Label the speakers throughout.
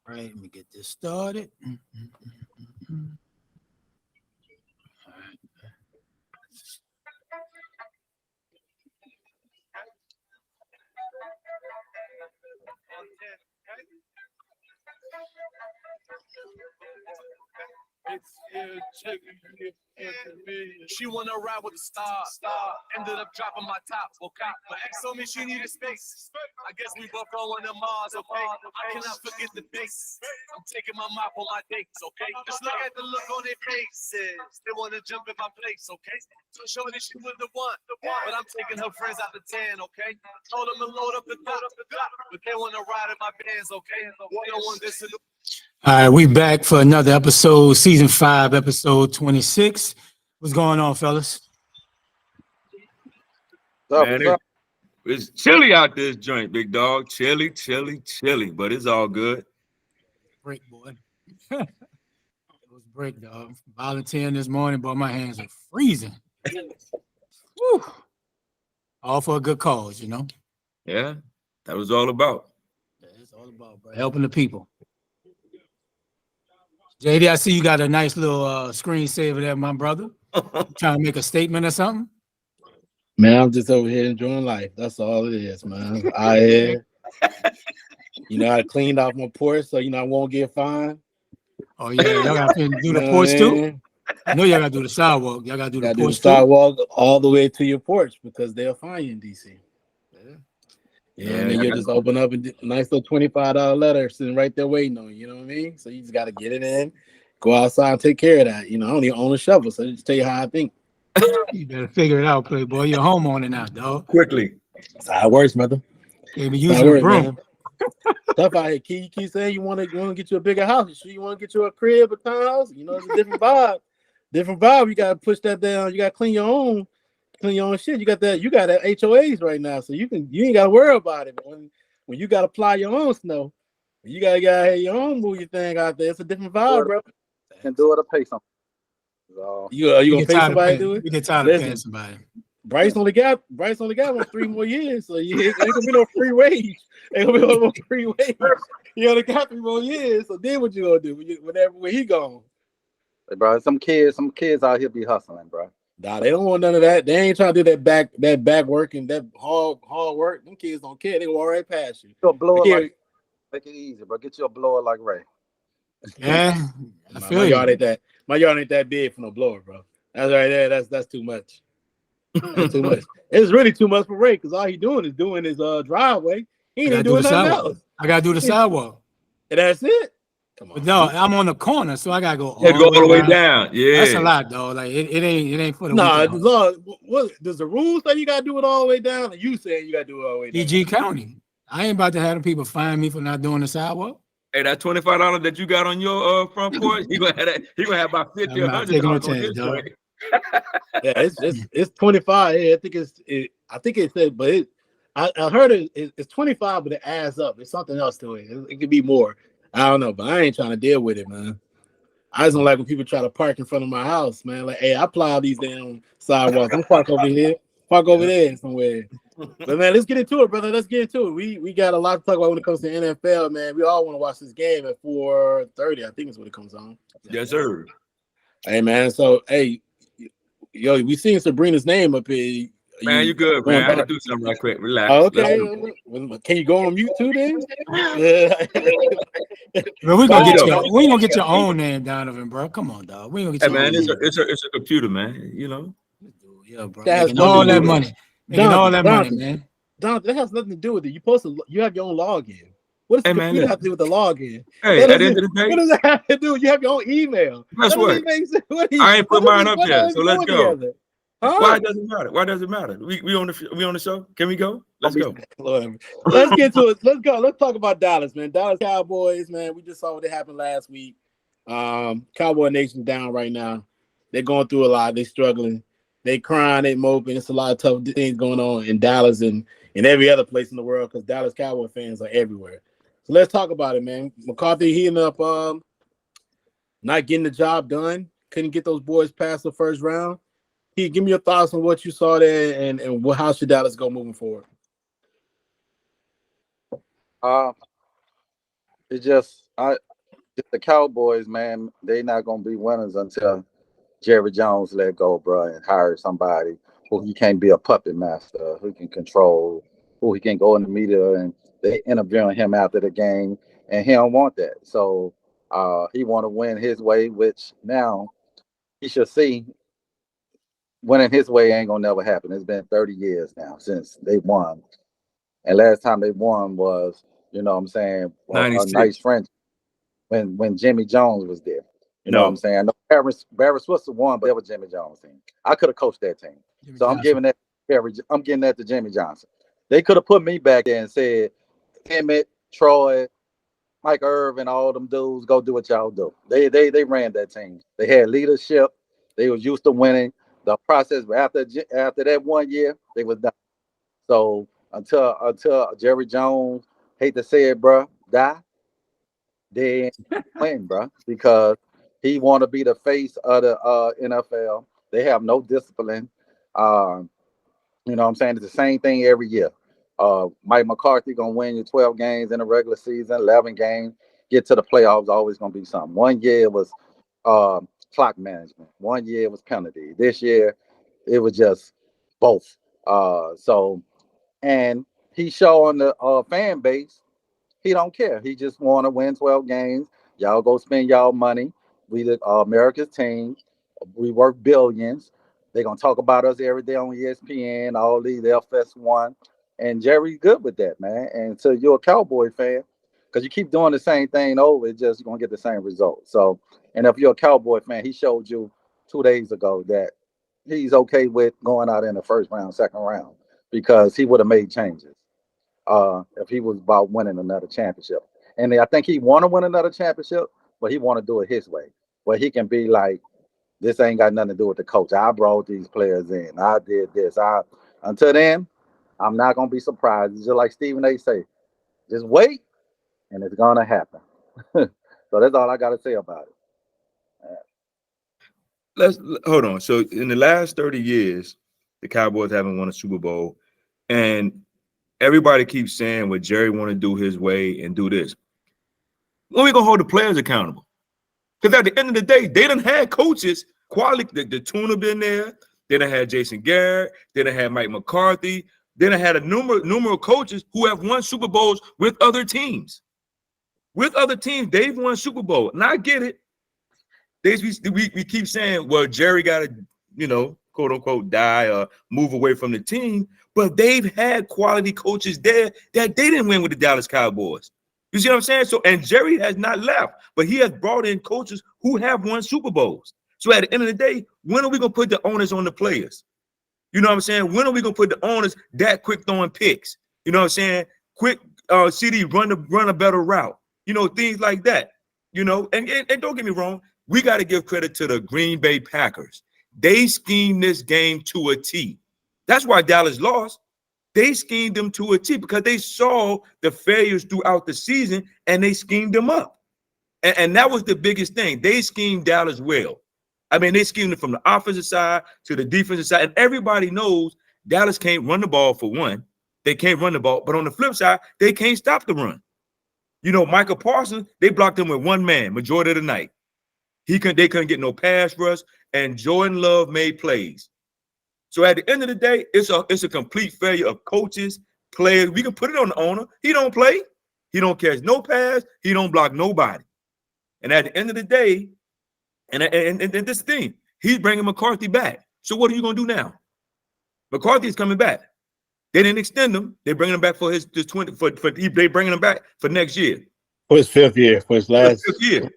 Speaker 1: All right, let me get this started.
Speaker 2: She wanna ride with the star. Ended up dropping my top. Okay, my ex told me she needed space. I guess we both going to Mars. Okay, I cannot forget the dates. I'm taking my mop on my dates. Okay, just look at the look on their faces. They wanna jump in my place. Okay, so shorty she was the one, but I'm taking her friends out the 10. Okay, told them to load up the dot, but they wanna ride in my bands. Okay, they don't want this in the.
Speaker 1: All right, we back for another episode, season 5, episode 26. What's going on, fellas?
Speaker 3: Man, it's chilly out this joint, big dog. Chilly, but it's all good.
Speaker 1: Break, boy. It was break, dog. Volunteering this morning, but my hands are freezing. Woo. All for a good cause, you know?
Speaker 3: Yeah, that was all about.
Speaker 1: Yeah, it's all about, bro. Helping the people. JD, I see you got a nice little screensaver there, my brother. Trying to make a statement or something?
Speaker 4: Man, I'm just over here enjoying life. That's all it is, man. I here. I cleaned off my porch, so I won't get fined.
Speaker 1: Oh yeah, y'all got to do the porch too. I know y'all got to do the sidewalk. Y'all got to do the porch
Speaker 4: sidewalk all the way to your porch because they'll fine you in DC. Yeah, and then you just open up a nice little $25 letter sitting right there waiting on you. You know what I mean? So you just got to get it in, go outside and take care of that. I don't even own a shovel, so just tell you how I think.
Speaker 1: You better figure it out, Playboy. You're a homeowner now, dog.
Speaker 3: Quickly.
Speaker 4: That's how it works, brother.
Speaker 1: They be using a broom.
Speaker 4: Stuff out here. You keep saying you want to get you a bigger house. You want to get you a crib, a townhouse. It's a different vibe. Different vibe. You got to push that down. You got to clean your own shit. You got that HOAs right now, so you ain't got to worry about it. But when you got to apply your own snow, you got to have your own movie thing out there. It's a different vibe, bro.
Speaker 5: And do it or pay something.
Speaker 4: So, you gonna pay somebody to do it?
Speaker 1: You get tired of paying somebody.
Speaker 4: Bryce only got 3 more years, so you ain't gonna be no free wage. Ain't gonna be no free wage. You only got 3 more years, so then what you gonna do when he gone?
Speaker 5: Hey, bro, some kids out here be hustling, bro.
Speaker 4: Nah, they don't want none of that. They ain't trying to do that back work and that hard work. Them kids don't care. They go right past you.
Speaker 5: Your blower make it easy, bro. Get you a blower like Ray.
Speaker 1: Yeah,
Speaker 4: my yard ain't that big for no blower, bro. That's right there. That's too much. That's too much. It's really too much for Ray because all he doing is doing his driveway. He ain't doing nothing else.
Speaker 1: I gotta do the sidewalk.
Speaker 4: And that's it.
Speaker 1: Come on. But no, I'm on the corner, so I gotta go all
Speaker 3: the way down. Yeah,
Speaker 1: that's a lot, though. Like it ain't for the
Speaker 4: what does the rules say you gotta do it all the way down? Or you saying you gotta do it all the way down?
Speaker 1: PG County. I ain't about to have them people fine me for not doing the sidewalk.
Speaker 3: Hey, that $25 that you got on your front porch, he gonna have about 50 or 100 on this way.
Speaker 4: Yeah, it's 25. Yeah, I think it said, but I heard it's 25, but it adds up. There's something else to it. It could be more. I don't know, but I ain't trying to deal with it, man. I just don't like when people try to park in front of my house, man. Like, hey, I plow these damn sidewalks. I'm park over here, park over there somewhere. But man, let's get into it, brother. Let's get into it. We got a lot to talk about when it comes to NFL, man. We all want to watch this game at 4:30. I think is when it comes on.
Speaker 3: Yes, sir.
Speaker 4: Hey, man. So, hey, yo, we seen Sabrina's name up here.
Speaker 3: Man, you good, man. I gotta do something right quick. Relax.
Speaker 4: Oh, okay. Can you go on mute too, then?
Speaker 1: Bro, we gonna get your own name, Donovan, bro. Come on, dog. We gonna get your own name.
Speaker 3: It's a computer, man.
Speaker 1: Yeah, bro. Making all that money. Making all that money, man.
Speaker 4: Don, that has nothing to do with it. You have your own login. What does the computer have to do with the login?
Speaker 3: Hey, at the end of the day,
Speaker 4: what does that have to do? You have your own email.
Speaker 3: That's what. I ain't put mine up yet, so let's go. Huh? Why does it matter? We on the show? Can we go? Let's go.
Speaker 4: Let's get to it. Let's go. Let's talk about Dallas, man. Dallas Cowboys, man. We just saw what happened last week. Cowboy Nation down right now. They're going through a lot. They're struggling. They crying, they moping. It's a lot of tough things going on in Dallas and every other place in the world because Dallas Cowboy fans are everywhere. So let's talk about it, man. McCarthy, he ended up not getting the job done. Couldn't get those boys past the first round. Give me your thoughts on what you saw there and how should Dallas go moving forward?
Speaker 5: It's just the Cowboys, man. They not gonna be winners until Jerry Jones let go, bro, and hire somebody who he can't be a puppet master, who can control, who he can go in the media and they interviewing him after the game, and he don't want that. So he want to win his way, which now he should see winning his way ain't gonna never happen. It's been 30 years now since they won, and last time they won was, you know what I'm saying, a
Speaker 3: 96.
Speaker 5: nice friend when Jimmy Jones was there. You know what I'm saying? I know Barry Switzer won, but it was Jimmy Jones' team. I could have coached that team.
Speaker 1: Jimmy
Speaker 5: So
Speaker 1: Johnson.
Speaker 5: I'm giving that I'm getting that to Jimmy Johnson. They could have put me back there and said, Emmett, Troy, Mike Irvin, all them dudes, go do what y'all do. They ran that team. They had leadership. They was used to winning. The process after that 1 year, they was done. So until Jerry Jones, hate to say it, bro, die, they ain't playing, bro, because he want to be the face of the NFL. They have no discipline. You know what I'm saying? It's the same thing every year. Mike McCarthy gonna win you 12 games in the regular season, 11 games. Get to the playoffs, always gonna be something. 1 year it was clock management. 1 year it was penalty. This year it was just both. And he showing the fan base he don't care. He just want to win 12 games. Y'all go spend y'all money. We the America's team. We work billions. They're gonna talk about us every day on ESPN, all these FS1. And Jerry's good with that, man. And so you're a Cowboy fan, because you keep doing the same thing over, it's just you're gonna get the same result. So, and if you're a Cowboy fan, he showed you 2 days ago that he's okay with going out in the first round, second round, because he would have made changes if he was about winning another championship. And I think he want to win another championship, but he want to do it his way, where he can be like, this ain't got nothing to do with the coach. I brought these players in. I did this. Until then, I'm not gonna be surprised. It's just like Stephen A. say, just wait, and it's gonna happen. So that's all I gotta say about it.
Speaker 3: Let's hold on. So in the last 30 years, the Cowboys haven't won a Super Bowl, and everybody keeps saying what Jerry want to do his way and do this. When we gonna hold the players accountable? Because at the end of the day, they done had coaches, quality. The Tuna been there. They done had Jason Garrett. They done had Mike McCarthy. They done had a numerous coaches who have won Super Bowls with other teams. With other teams, they've won Super Bowl. And I get it. We keep saying, well, Jerry got to, quote unquote, die or move away from the team. But they've had quality coaches there that they didn't win with the Dallas Cowboys. You see what I'm saying? So, and Jerry has not left, but he has brought in coaches who have won Super Bowls. So at the end of the day, when are we going to put the onus on the players? You know what I'm saying? When are we going to put the onus that quick throwing picks? You know what I'm saying? Quick CD, run a better route. Things like that. And don't get me wrong, we got to give credit to the Green Bay Packers. They schemed this game to a T. That's why Dallas lost. They schemed them to a T because they saw the failures throughout the season and they schemed them up. And that was the biggest thing. They schemed Dallas well. I mean, they schemed it from the offensive side to the defensive side. And everybody knows Dallas can't run the ball for one. They can't run the ball. But on the flip side, they can't stop the run. Michael Parsons, they blocked him with one man majority of the night. They couldn't get no pass rush, and Jordan Love made plays. So at the end of the day, it's a complete failure of coaches, players. We can put it on the owner. He don't play. He don't catch no pass. He don't block nobody. And at the end of the day, and this thing, he's bringing McCarthy back. So what are you going to do now? McCarthy's coming back. They didn't extend him. They're bringing him back for his 20. They bringing him back for next year.
Speaker 4: For his fifth year. For his last
Speaker 3: fifth year.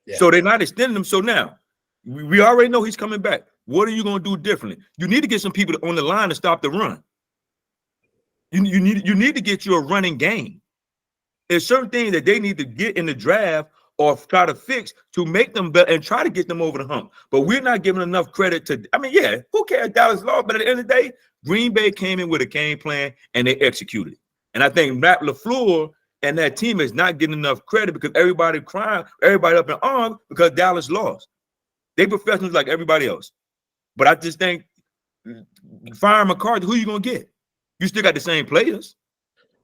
Speaker 4: Yeah.
Speaker 3: So they're not extending him. So now we already know he's coming back. What are you going to do differently? You need to get some people on the line to stop the run. You need to get you a running game. There's certain things that they need to get in the draft or try to fix to make them better and try to get them over the hump. But we're not giving enough credit to, who cares Dallas lost? But at the end of the day, Green Bay came in with a game plan and they executed. And I think Matt LaFleur and that team is not getting enough credit because everybody crying, everybody up in arms because Dallas lost. They professionals like everybody else. But I just think firing McCarthy, who you going to get? You still got the same players.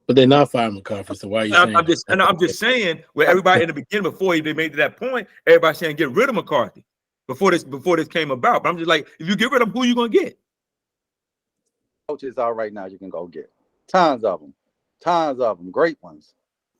Speaker 4: But they're not firing McCarthy, so why are you saying
Speaker 3: I'm just saying where everybody in the beginning, before they made to that point, everybody saying get rid of McCarthy before this came about. But I'm just like, if you get rid of him, who you gonna get?
Speaker 5: Coaches are right now you can go get. Tons of them, great ones.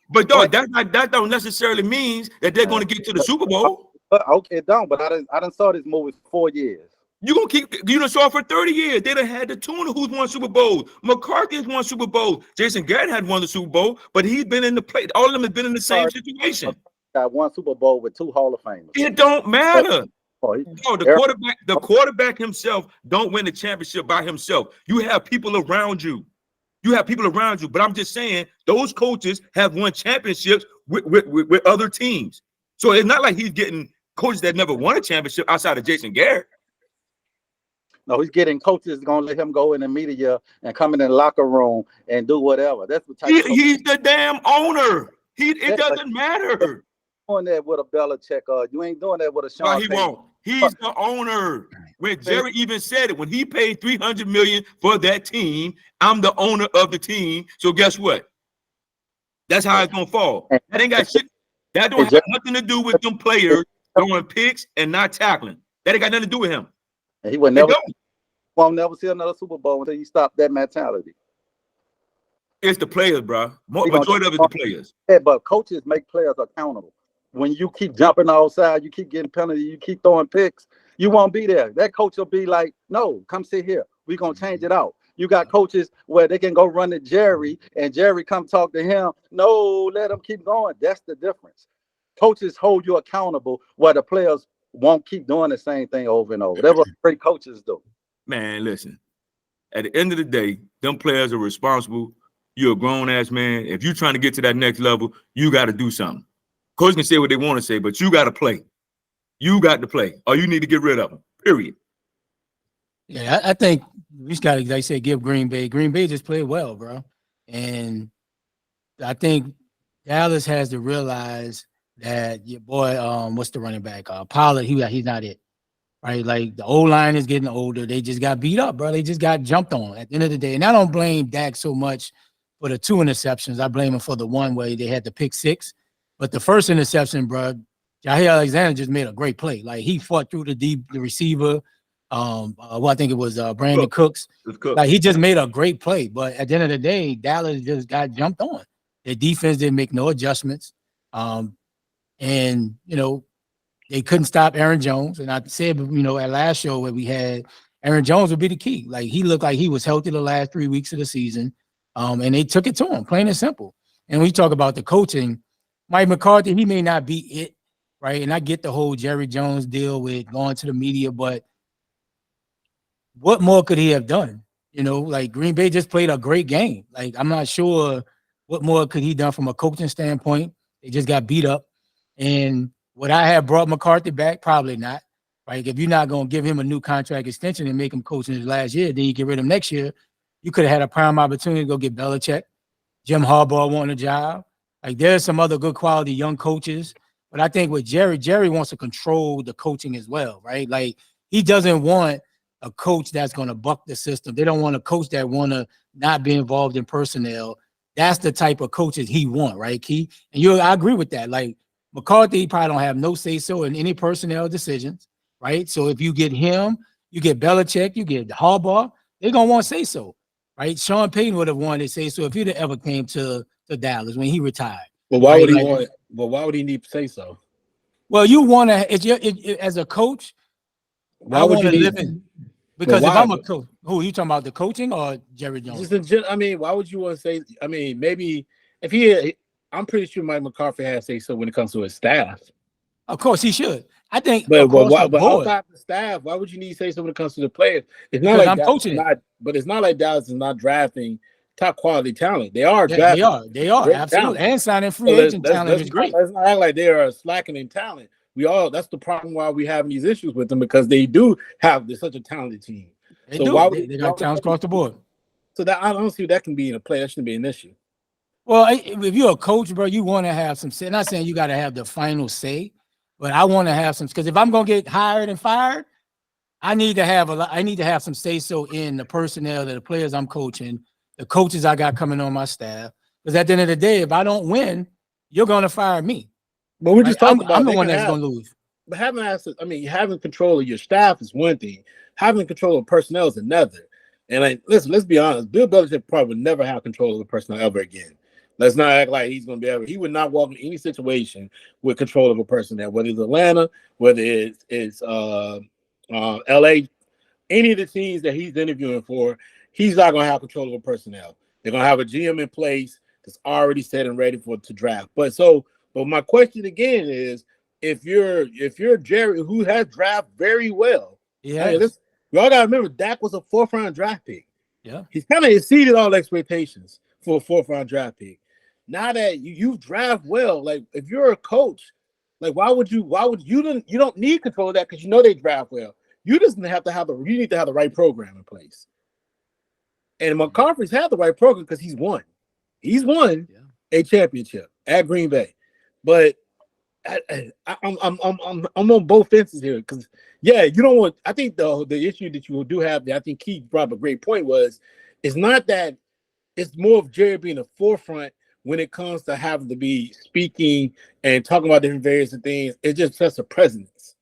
Speaker 3: But dog, that don't necessarily means that they're gonna get to the Super Bowl.
Speaker 5: Okay, it don't, but I done saw this movie for 4 years.
Speaker 3: You done saw it for 30 years. They done had the tuna who's won Super Bowl. McCarthy has won Super Bowl. Jason Garrett had won the Super Bowl, but he's been in the play. All of them have been in the same situation.
Speaker 5: Got one Super Bowl with 2 Hall of Famers.
Speaker 3: It don't matter.
Speaker 5: No,
Speaker 3: the quarterback himself don't win the championship by himself. You have people around you. But I'm just saying those coaches have won championships with other teams. So it's not like he's getting coaches that never won a championship outside of Jason Garrett.
Speaker 5: No, he's getting coaches gonna let him go in the media and come in the locker room and do whatever. That's what
Speaker 3: he's the damn owner. It doesn't matter.
Speaker 5: Doing that with a Belichick, you ain't doing that with a Sean.
Speaker 3: No, he won't. He's the owner. When Jerry even said it, when he paid $300 million for that team, I'm the owner of the team. So guess what? That's how it's gonna fall. That ain't got shit. That don't have nothing to do with them players throwing picks and not tackling. That ain't got nothing to do with him.
Speaker 5: And he would never won't never see another Super Bowl until you stop that mentality.
Speaker 3: It's the players, bro. Majority of it is the players.
Speaker 5: Yeah, but coaches make players accountable. When you keep jumping outside, you keep getting penalties, you keep throwing picks, you won't be there. That coach will be like, no, come sit here. We're going to change it out. You got coaches where they can go run to Jerry and Jerry come talk to him. No, let them keep going. That's the difference. Coaches hold you accountable where the players won't keep doing the same thing over and over. That's what great coaches do.
Speaker 3: Man, listen. At the end of the day, them players are responsible. You're a grown-ass man. If you're trying to get to that next level, you got to do something. Coach can say what they want to say, but you got to play. You got to play, or you need to get rid of them, period.
Speaker 1: Yeah, I think we just got to, like I said, give Green Bay. Green Bay just played well, bro. And I think Dallas has to realize that your boy, what's the running back? Pollard, he's not it. Right? Like the O-line is getting older. They just got beat up, bro. They just got jumped on at the end of the day. And I don't blame Dak so much for the 2 interceptions. I blame him for the one way they had the pick 6. But the first interception, bro, Jair Alexander just made a great play. Like he fought through the receiver. I think it was Brandon Cooks. Like he just made a great play. But at the end of the day, Dallas just got jumped on. Their defense didn't make no adjustments. And they couldn't stop Aaron Jones. And I said, at last show where we had Aaron Jones would be the key. Like he looked like he was healthy the last 3 weeks of the season. And they took it to him, plain and simple. And we talk about the coaching. Mike McCarthy, he may not be it, right? And I get the whole Jerry Jones deal with going to the media, but what more could he have done? Like Green Bay just played a great game. Like I'm not sure what more could he done from a coaching standpoint. They just got beat up. And would I have brought McCarthy back? Probably not. Right? If you're not going to give him a new contract extension and make him coach in his last year, then you get rid of him next year. You could have had a prime opportunity to go get Belichick. Jim Harbaugh wanted a job. Like there's some other good quality young coaches, but I think with Jerry wants to control the coaching as well, right? Like he doesn't want a coach that's going to buck the system. They don't want a coach that want to not be involved in personnel. That's the type of coaches he want, right, Key? And I agree with that. Like McCarthy probably don't have no say-so in any personnel decisions, right? So if you get him, you get Belichick, you get Harbaugh, they're going to want say-so, right? Sean Payton would have wanted say-so if he'd ever came to Dallas when he retired.
Speaker 4: Well, why would he want it? Well, why would he need to say so?
Speaker 1: Well, you want to, as a coach,
Speaker 4: why would you live
Speaker 1: in? Because if I'm a coach, who are you talking about, the coaching or Jerry Jones?
Speaker 4: Why would you want to say? Maybe I'm pretty sure Mike McCarthy has say so when it comes to his staff.
Speaker 1: Of course, he should. I think,
Speaker 4: but outside the staff, why would you need to say so when it comes to the players? It's not like I'm coaching it, but it's not like Dallas is not drafting top quality talent. They are drafting.
Speaker 1: They are absolutely talent. And signing free agent talent is great.
Speaker 4: Let's not act like they are slacking in talent. That's the problem why we have these issues with them, because they do have such a talented team.
Speaker 1: They got talent across the board.
Speaker 4: So that I don't see that can be in a play. That shouldn't be an issue.
Speaker 1: Well, if you're a coach, bro, you want to have some say. Not saying you got to have the final say, but I want to have some, because if I'm gonna get hired and fired, I need to have some say so in the personnel, that the players I'm coaching, the coaches I got coming on my staff. Because at the end of the day, if I don't win, you're going to fire me.
Speaker 4: But we're just talking about
Speaker 1: I'm the
Speaker 4: they
Speaker 1: one
Speaker 4: can
Speaker 1: that's
Speaker 4: have-
Speaker 1: going to lose.
Speaker 4: But having access, I mean, having control of your staff is one thing. Having control of personnel is another. And like, listen, let's be honest. Bill Belichick probably would never have control of the personnel ever again. Let's not act like he's going to be able. He would not walk in any situation with control of a personnel, whether it's Atlanta, whether it's LA, any of the teams that he's interviewing for. He's not going to have control of the personnel. They're going to have a GM in place that's already set and ready to draft. But my question again is, if you're Jerry, who has drafted very well,
Speaker 1: Yeah,
Speaker 4: y'all gotta remember Dak was a 4th round draft pick.
Speaker 1: Yeah,
Speaker 4: He's kind of exceeded all expectations for a 4th round draft pick. Now that you draft well, like if you're a coach, like why would you don't need control of that because you know they draft well. You just have to have you need to have the right program in place. And McCarthy's had the right program because he's won. He's won a championship at Green Bay, but I'm on both fences here because you don't want. I think the issue that you do have, that I think Keith brought up a great point was, it's not that it's more of Jerry being the forefront when it comes to having to be speaking and talking about different various things. It's just a presence,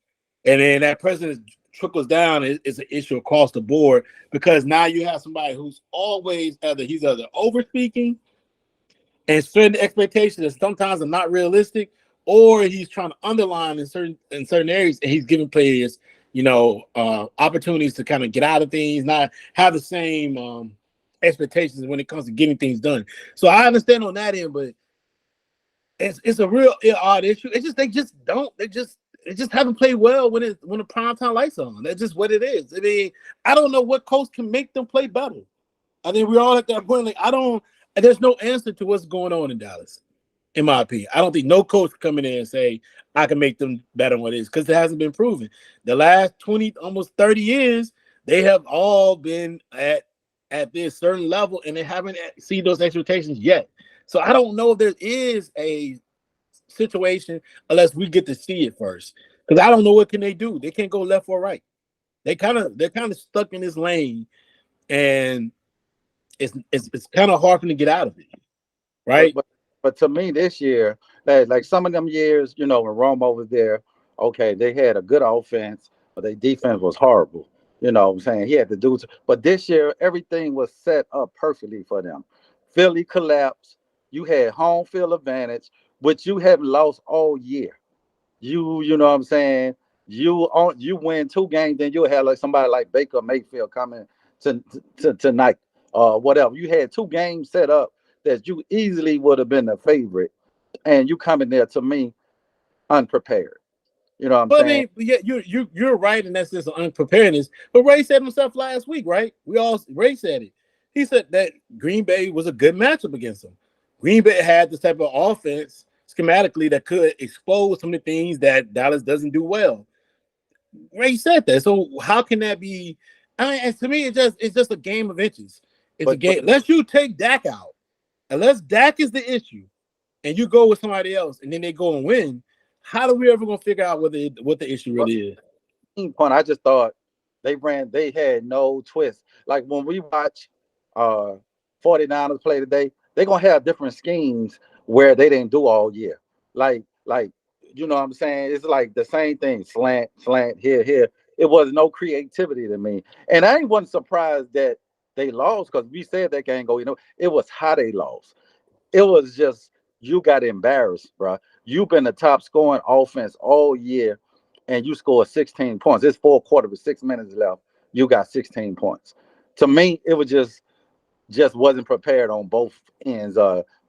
Speaker 4: and then that presence trickles down is an issue across the board because now you have somebody who's always either over speaking and certain expectations that sometimes are not realistic, or he's trying to underline in certain areas, and he's giving players, opportunities to kind of get out of things, not have the same expectations when it comes to getting things done. So I understand on that end, but it's a real odd issue. It's just they just haven't played well when the primetime lights on. That's just what it is. I mean, I don't know what coach can make them play better. I think we're all at that point. Like there's no answer to what's going on in Dallas. In my opinion, I don't think no coach can come in there and say I can make them better than what it is because it hasn't been proven. The last 20, almost 30 years, they have all been at this certain level and they haven't seen those expectations yet. So I don't know if there is a situation unless we get to see it first. Because I don't know what can they do. They can't go left or right. They're kind of stuck in this lane, and it's kind of hard for them to get out of it, right?
Speaker 5: But to me, this year, like some of them years, when Romo was there, okay, they had a good offense, but their defense was horrible. You know what I'm saying? He had to do. But this year, everything was set up perfectly for them. Philly collapsed. You had home field advantage, which you haven't lost all year. You know what I'm saying? You win 2 games, then you'll have like somebody like Baker Mayfield coming to tonight, whatever. You had 2 games set up that you easily would have been the favorite, and you coming there to me unprepared. You know what I'm saying?
Speaker 4: I mean, you're right, and that's just unpreparedness. But Ray said himself last week, right? Ray said it. He said that Green Bay was a good matchup against them. Green Bay had this type of offense schematically that could expose some of the things that Dallas doesn't do well. Ray said that. So how can that be? I mean, to me, it's just a game of inches. It's a game. Unless you take Dak out, unless Dak is the issue, and you go with somebody else, and then they go and win, how are we ever gonna figure out what the issue really is?
Speaker 5: Point. I just thought they had no twist. Like when we watch 49ers play today, they're gonna have different schemes where they didn't do all year. Like you know what I'm saying? It's like the same thing, slant, here. It was no creativity to me. And I wasn't surprised that they lost because we said that game go, it was how they lost. It was just you got embarrassed, bro. You've been the top scoring offense all year, and you scored 16 points. It's 4 quarters with 6 minutes left. You got 16 points. To me, it was just wasn't prepared on both ends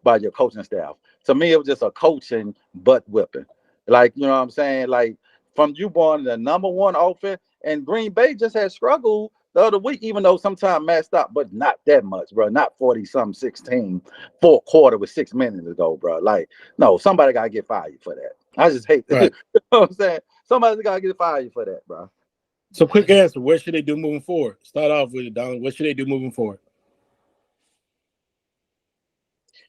Speaker 5: by your coaching staff. To me, it was just a coaching butt whipping. Like, you know what I'm saying? Like, from you being the number 1 offense, and Green Bay just had struggled the other week, even though sometimes messed up, but not that much, bro. Not 40-something, 16, 4 quarter with 6 minutes to go, bro. Like, no, somebody got to get fired for that. I just hate that.
Speaker 4: Right.
Speaker 5: You know what I'm saying? Somebody's got to get fired for that, bro.
Speaker 4: So quick answer, what should they do moving forward? Start off with it, Donald. What should they do moving forward?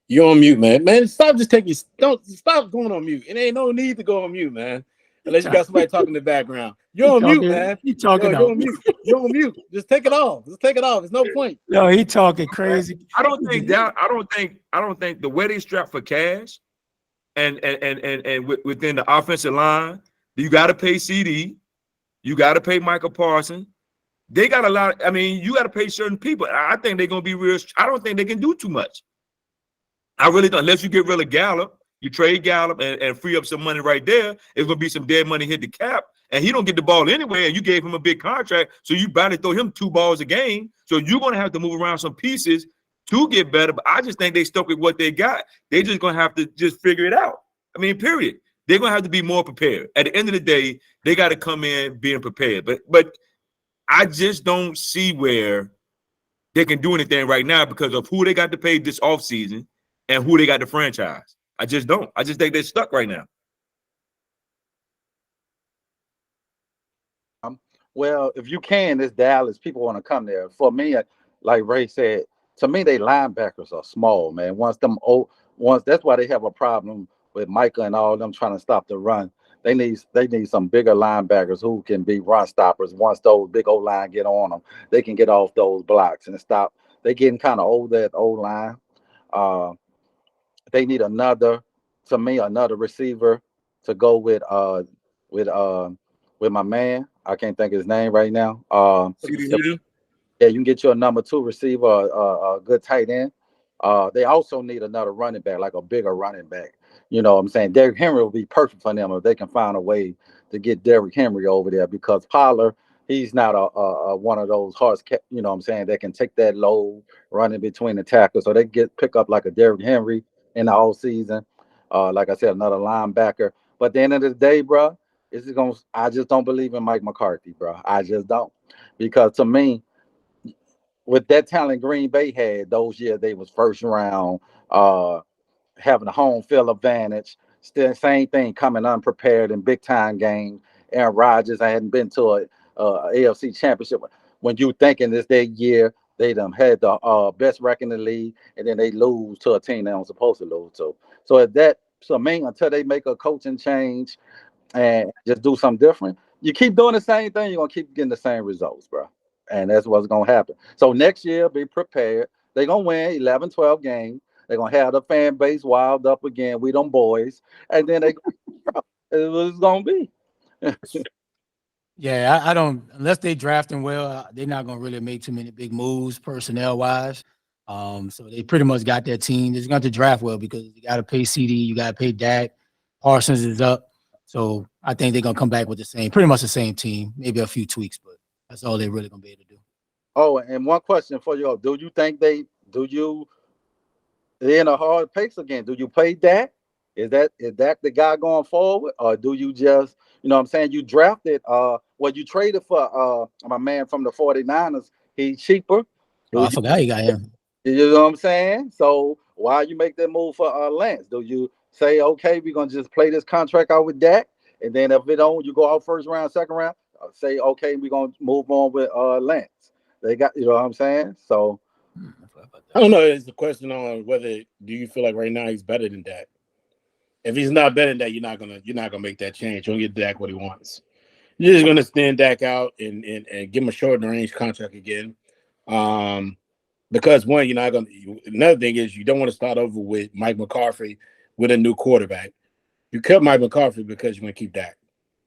Speaker 4: You're on mute, man. Man, stop going on mute. It ain't no need to go on mute, man. Unless you got somebody talking in the background. You're on mute, man.
Speaker 1: He talking
Speaker 4: You're on mute. You're on mute. Just take it off. Just take it off. There's no point.
Speaker 1: No, he talking crazy.
Speaker 3: I don't think the way they strap for cash and within the offensive line, you got to pay CD, you got to pay Michael Parsons. They got a lot. I mean, you got to pay certain people. I think they're gonna be real. I don't think they can do too much. I really don't. Unless you get rid of Gallup, you trade Gallup and free up some money right there. It's gonna be some dead money hit the cap, and he don't get the ball anyway. And you gave him a big contract, so you better throw him 2 balls a game. So you're gonna have to move around some pieces to get better. But I just think they stuck with what they got. They just gonna have to just figure it out. I mean, period. They're gonna have to be more prepared. At the end of the day, they got to come in being prepared. But I just don't see where they can do anything right now because of who they got to pay this offseason and who they got to franchise. I just don't. I just think they're stuck right now.
Speaker 5: Well, if you can, this Dallas, people want to come there. For me, like Ray said, to me, they linebackers are small, man. Once that's why they have a problem with Micah and all them trying to stop the run. They need some bigger linebackers who can be run stoppers. Once those big O line get on them, they can get off those blocks and stop. They getting kind of old at O line. They need another receiver to go with my man. I can't think of his name right now. Yeah, you can get you a number 2 receiver, a good tight end. They also need another running back, like a bigger running back. You know what I'm saying? Derrick Henry will be perfect for them if they can find a way to get Derrick Henry over there because Pollard, he's not a one of those horse, you know what I'm saying, that can take that load running between the tackles. So they pick up like a Derrick Henry in the all season. Like I said, another linebacker. But at the end of the day, bro, I just don't believe in Mike McCarthy, bro. I just don't. Because to me, with that talent Green Bay had those years, they was first round, having a home field advantage. Still, same thing, coming unprepared in big time games. Aaron Rodgers, I hadn't been to a AFC championship. When you thinking this their year, they done had the best record in the league, and then they lose to a team they don't supposed to lose to. So until they make a coaching change and just do something different, you keep doing the same thing, you're gonna keep getting the same results, bro. And that's what's gonna happen. So next year, be prepared. They're gonna win 11, 12 games. They're gonna have the fan base wild up again. We them boys, and then it's gonna be.
Speaker 1: Yeah, I don't unless they drafting well, they're not gonna really make too many big moves personnel wise. So they pretty much got their team. They're going to draft well because you got to pay CD, you got to pay Dak. Parsons is up, so I think they're gonna come back with pretty much the same team, maybe a few tweaks, but that's all they're really gonna be able to do.
Speaker 5: Oh, and one question for you: do you think they're in a hard pace again? Do you play Dak? Is that the guy going forward, or do you just, you know what I'm saying, you drafted you traded for my man from the 49ers, he's cheaper.
Speaker 1: I forgot you got him.
Speaker 5: You know what I'm saying? So why you make that move for Lance? Do you say, okay, we're gonna just play this contract out with Dak, and then if it don't, you go out first round, second round, say, okay, we're gonna move on with Lance. They got, you know what I'm saying? So
Speaker 4: I don't know. It's a question on whether do you feel like right now he's better than Dak. If he's not better than that, you're not gonna make that change. You're gonna get Dak what he wants. You're just gonna stand Dak out and give him a short range contract again. Because one, you're not gonna. Another thing is you don't want to start over with Mike McCarthy with a new quarterback. You cut Mike McCarthy because you want to keep Dak.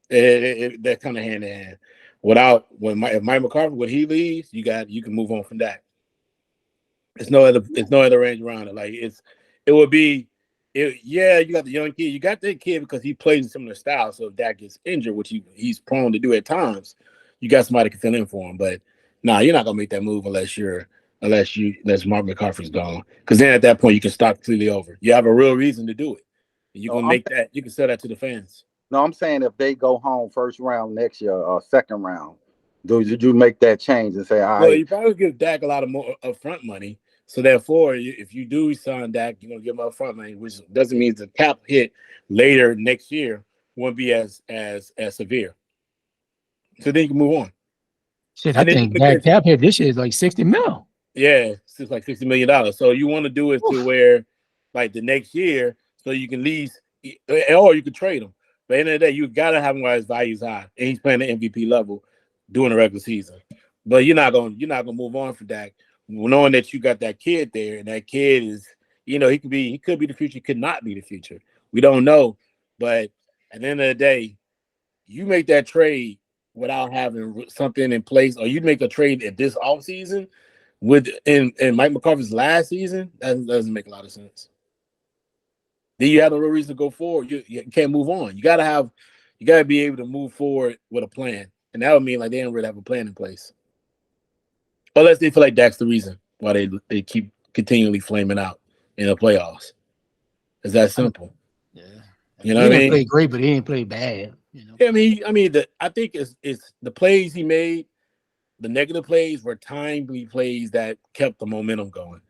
Speaker 4: They're kind of hand in hand. If Mike McCarthy, when he leaves, you can move on from Dak. There's no other range around it. Like you got the young kid. You got that kid because he plays in similar style. So if Dak gets injured, which he's prone to do at times, you got somebody who can fill in for him. But you're not gonna make that move unless Mark McCarthy's gone. Because then at that point you can start completely over. You have a real reason to do it. And you can sell that to the fans.
Speaker 5: No, I'm saying if they go home first round next year or second round, did you make that change and say, all right?
Speaker 4: Well, you probably give Dak a lot of more upfront money. So therefore, if you do sign Dak, you're gonna give him upfront money, which doesn't mean the cap hit later next year won't be as severe. So then you can move on.
Speaker 1: Shit, I think Dak cap hit this year is like $60 million.
Speaker 4: Yeah, it's like $60 million. So you want to do it to where, like the next year, so you can lease, or you can trade them. But at the end of the day, you gotta have him while his value's high, and he's playing the MVP level during the regular season. But you're not gonna move on from Dak, knowing that you got that kid there, and that kid is, he could be the future, he could not be the future. We don't know. But at the end of the day, you make that trade without having something in place, or you make a trade at this offseason in Mike McCarthy's last season, that doesn't make a lot of sense. Then you have no real reason to go forward. You can't move on. You gotta be able to move forward with a plan. And that would mean like they don't really have a plan in place. Unless they feel like that's the reason why they keep continually flaming out in the playoffs. It's that simple.
Speaker 1: Yeah.
Speaker 4: You know
Speaker 1: he
Speaker 4: what I
Speaker 1: didn't
Speaker 4: mean?
Speaker 1: play great, but he didn't play bad.
Speaker 4: Yeah, I think it's the plays he made, the negative plays were timely plays that kept the momentum going.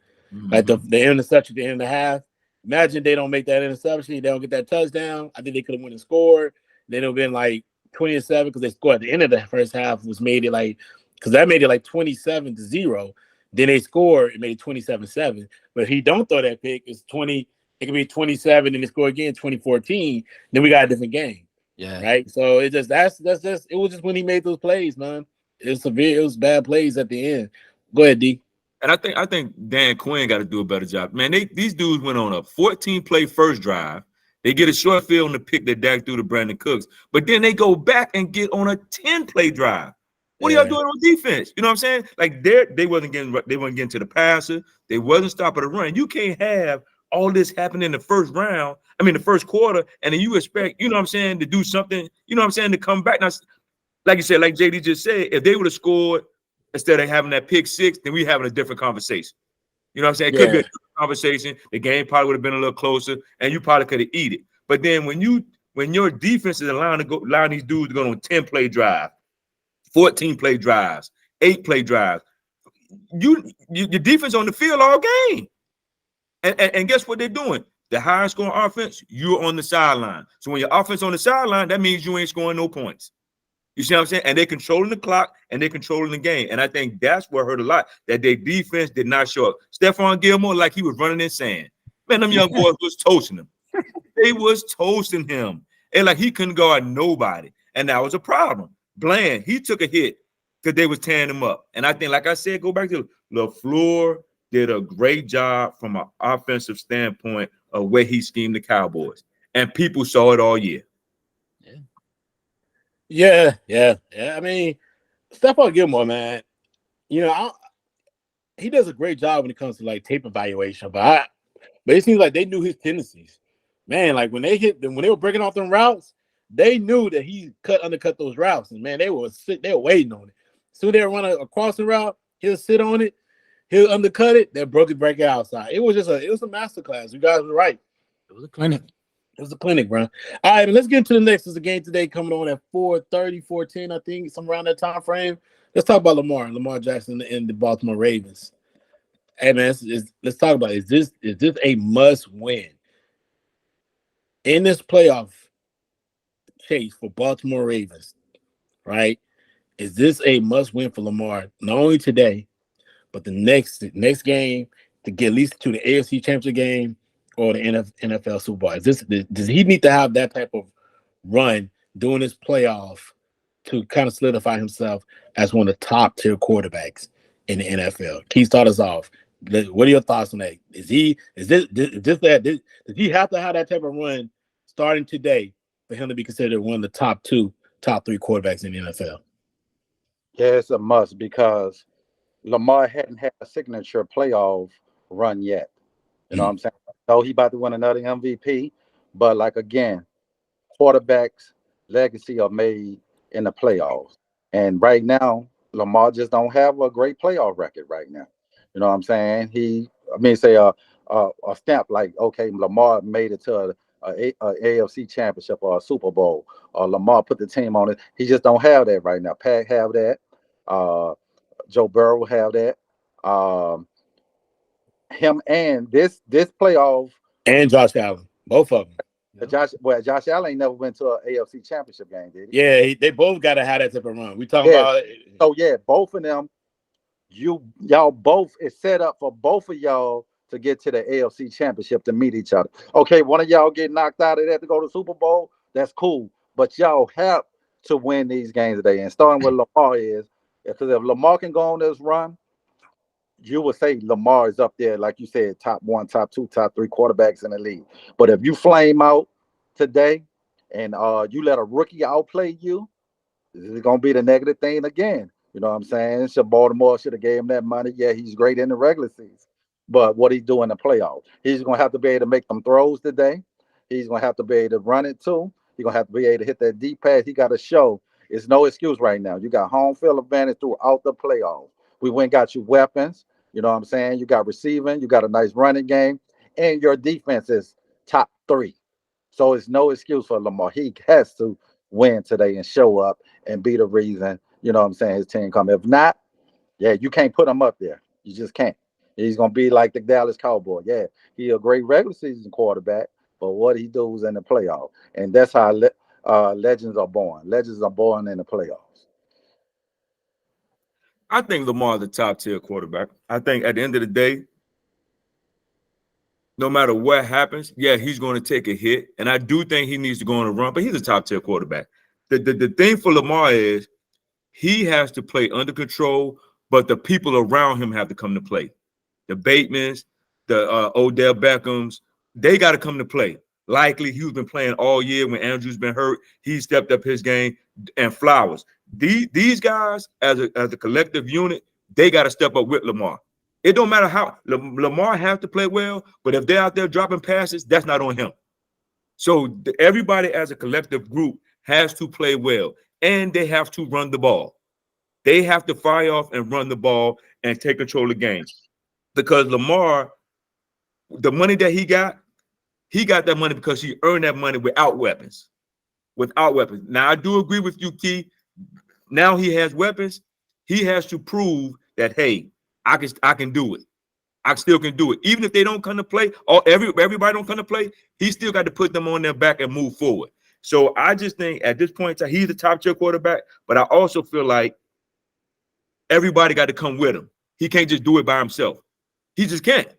Speaker 4: Like the interception at the end of the half. Imagine they don't make that interception, they don't get that touchdown. I think they could have went and scored. Then it would have been like 20-7 because they scored at the end of the first half, because that made it like 27-0. Then they scored, it made it 27-7. But if he don't throw that pick, it could be 27 and they score again 2014. Then we got a different game.
Speaker 1: Yeah.
Speaker 4: Right. So it just it was just when he made those plays, man. It was bad plays at the end. Go ahead, D.
Speaker 3: And I think Dan Quinn got to do a better job. Man, these dudes went on a 14-play first drive. They get a short field on the pick that Dak threw to Brandon Cooks. But then they go back and get on a 10-play drive. What are y'all doing on defense? You know what I'm saying? Like they wasn't getting to the passer. They wasn't stopping the run. You can't have all this happen in the first quarter, and then you expect, you know what I'm saying, to do something, you know what I'm saying, to come back. Now, like you said, like JD just said, if they would have scored instead of having that pick six, then we having a different conversation. You know what I'm saying? It could be a different conversation. The game probably would have been a little closer, and you probably could have eat it. But then when your defense is allowing these dudes to go on 10-play drive, 14-play drives, 8-play drives, your defense on the field all game. And guess what they're doing? The higher scoring offense, you're on the sideline. So when your offense on the sideline, that means you ain't scoring no points. You see what I'm saying? And they're controlling the clock and they're controlling the game. And I think that's what hurt a lot, that their defense did not show up. Stephon Gilmore, like he was running in sand. Man, them young boys was toasting him. They was toasting him. And like he couldn't guard nobody. And that was a problem. Bland, he took a hit because they was tearing him up. And I think, like I said, go back to LaFleur did a great job from an offensive standpoint of where he schemed the Cowboys. And people saw it all year.
Speaker 4: Yeah. I mean, Stephon Gilmore, man, he does a great job when it comes to like tape evaluation, but it seems like they knew his tendencies. Man, like when they were breaking off them routes, they knew that he undercut those routes. And man, they were waiting on it. So they were running a crossing route, he'll sit on it. He'll undercut it, then break it outside. It was a masterclass. You guys were right.
Speaker 1: It was a clinic.
Speaker 4: It was a clinic, bro. All right, let's get into the next. There's a game today coming on at 4:30, 4:10, I think, somewhere around that time frame. Let's talk about Lamar Jackson and the Baltimore Ravens. Hey, man, let's talk about it. Is this a must win in this playoff chase for Baltimore Ravens? Right? Is this a must win for Lamar? Not only today, but the next game to get at least to the AFC Championship game or the NFL Super Bowl. Does he need to have that type of run during this playoff to kind of solidify himself as one of the top tier quarterbacks in the NFL? Keith, start us off. What are your thoughts on that? Does he have to have that type of run starting today for him to be considered one of the top 3 quarterbacks in the NFL?
Speaker 5: Yeah, it's a must because Lamar hadn't had a signature playoff run yet. You know what I'm saying? So he about to win another MVP. But like again, quarterbacks' legacy are made in the playoffs. And right now, Lamar just don't have a great playoff record right now. You know what I'm saying? A stamp like, okay, Lamar made it to a AFC championship or a Super Bowl, or Lamar put the team on it. He just don't have that right now. Pat have that. Joe Burrow will have that. Him and this playoff
Speaker 4: and Josh Allen, both of them.
Speaker 5: Josh Allen ain't never went to an AFC championship game, did he?
Speaker 4: Yeah, they both got to have that type of run. We talking about it.
Speaker 5: So yeah, both of them, y'all both is set up for both of y'all to get to the AFC championship to meet each other. Okay, one of y'all get knocked out of that to go to Super Bowl. That's cool. But y'all have to win these games today. And starting with Lamar is because if Lamar can go on this run, you would say Lamar is up there, like you said, top one, top two, top three quarterbacks in the league. But if you flame out today and you let a rookie outplay you, this is gonna be the negative thing again. You know what I'm saying? So Baltimore should have gave him that money. Yeah, he's great in the regular season. But what he do in the playoffs? He's gonna have to be able to make them throws today. He's gonna have to be able to run it too. He's gonna have to be able to hit that deep pass. He got to show it's no excuse right now. You got home field advantage throughout the playoffs. We went got you weapons. You know what I'm saying? You got receiving, you got a nice running game, and your defense is top three. So it's no excuse for Lamar. He has to win today and show up and be the reason, you know what I'm saying, his team come. If not, yeah, you can't put him up there. You just can't. He's gonna be like the Dallas Cowboy. Yeah, he a great regular season quarterback, but what he does in the playoff, and that's how legends are born. Legends are born in the playoffs.
Speaker 3: I think Lamar is the top tier quarterback. I think at the end of the day, no matter what happens, yeah, he's going to take a hit. And I do think he needs to go on a run, but he's a top tier quarterback. The thing for Lamar is he has to play under control, but the people around him have to come to play. The Batemans, the Odell Beckhams, they got to come to play. Likely he's been playing all year when Andrew's been hurt. He stepped up his game, and Flowers. These guys, as a collective unit, they got to step up with Lamar. It don't matter how Lamar have to play well, but if they're out there dropping passes, that's not on him. So everybody as a collective group has to play well, and they have to run the ball. They have to fire off and run the ball and take control of the game. Because Lamar, the money that he got that money because he earned that money without weapons. Without weapons. Now, I do agree with you, Key. Now he has weapons. He has to prove that, hey, I can do it. I still can do it. Even if they don't come to play, or everybody don't come to play, he still got to put them on their back and move forward. So I just think at this point in time, he's the top tier quarterback, but I also feel like everybody got to come with him. He can't just do it by himself. He just can't.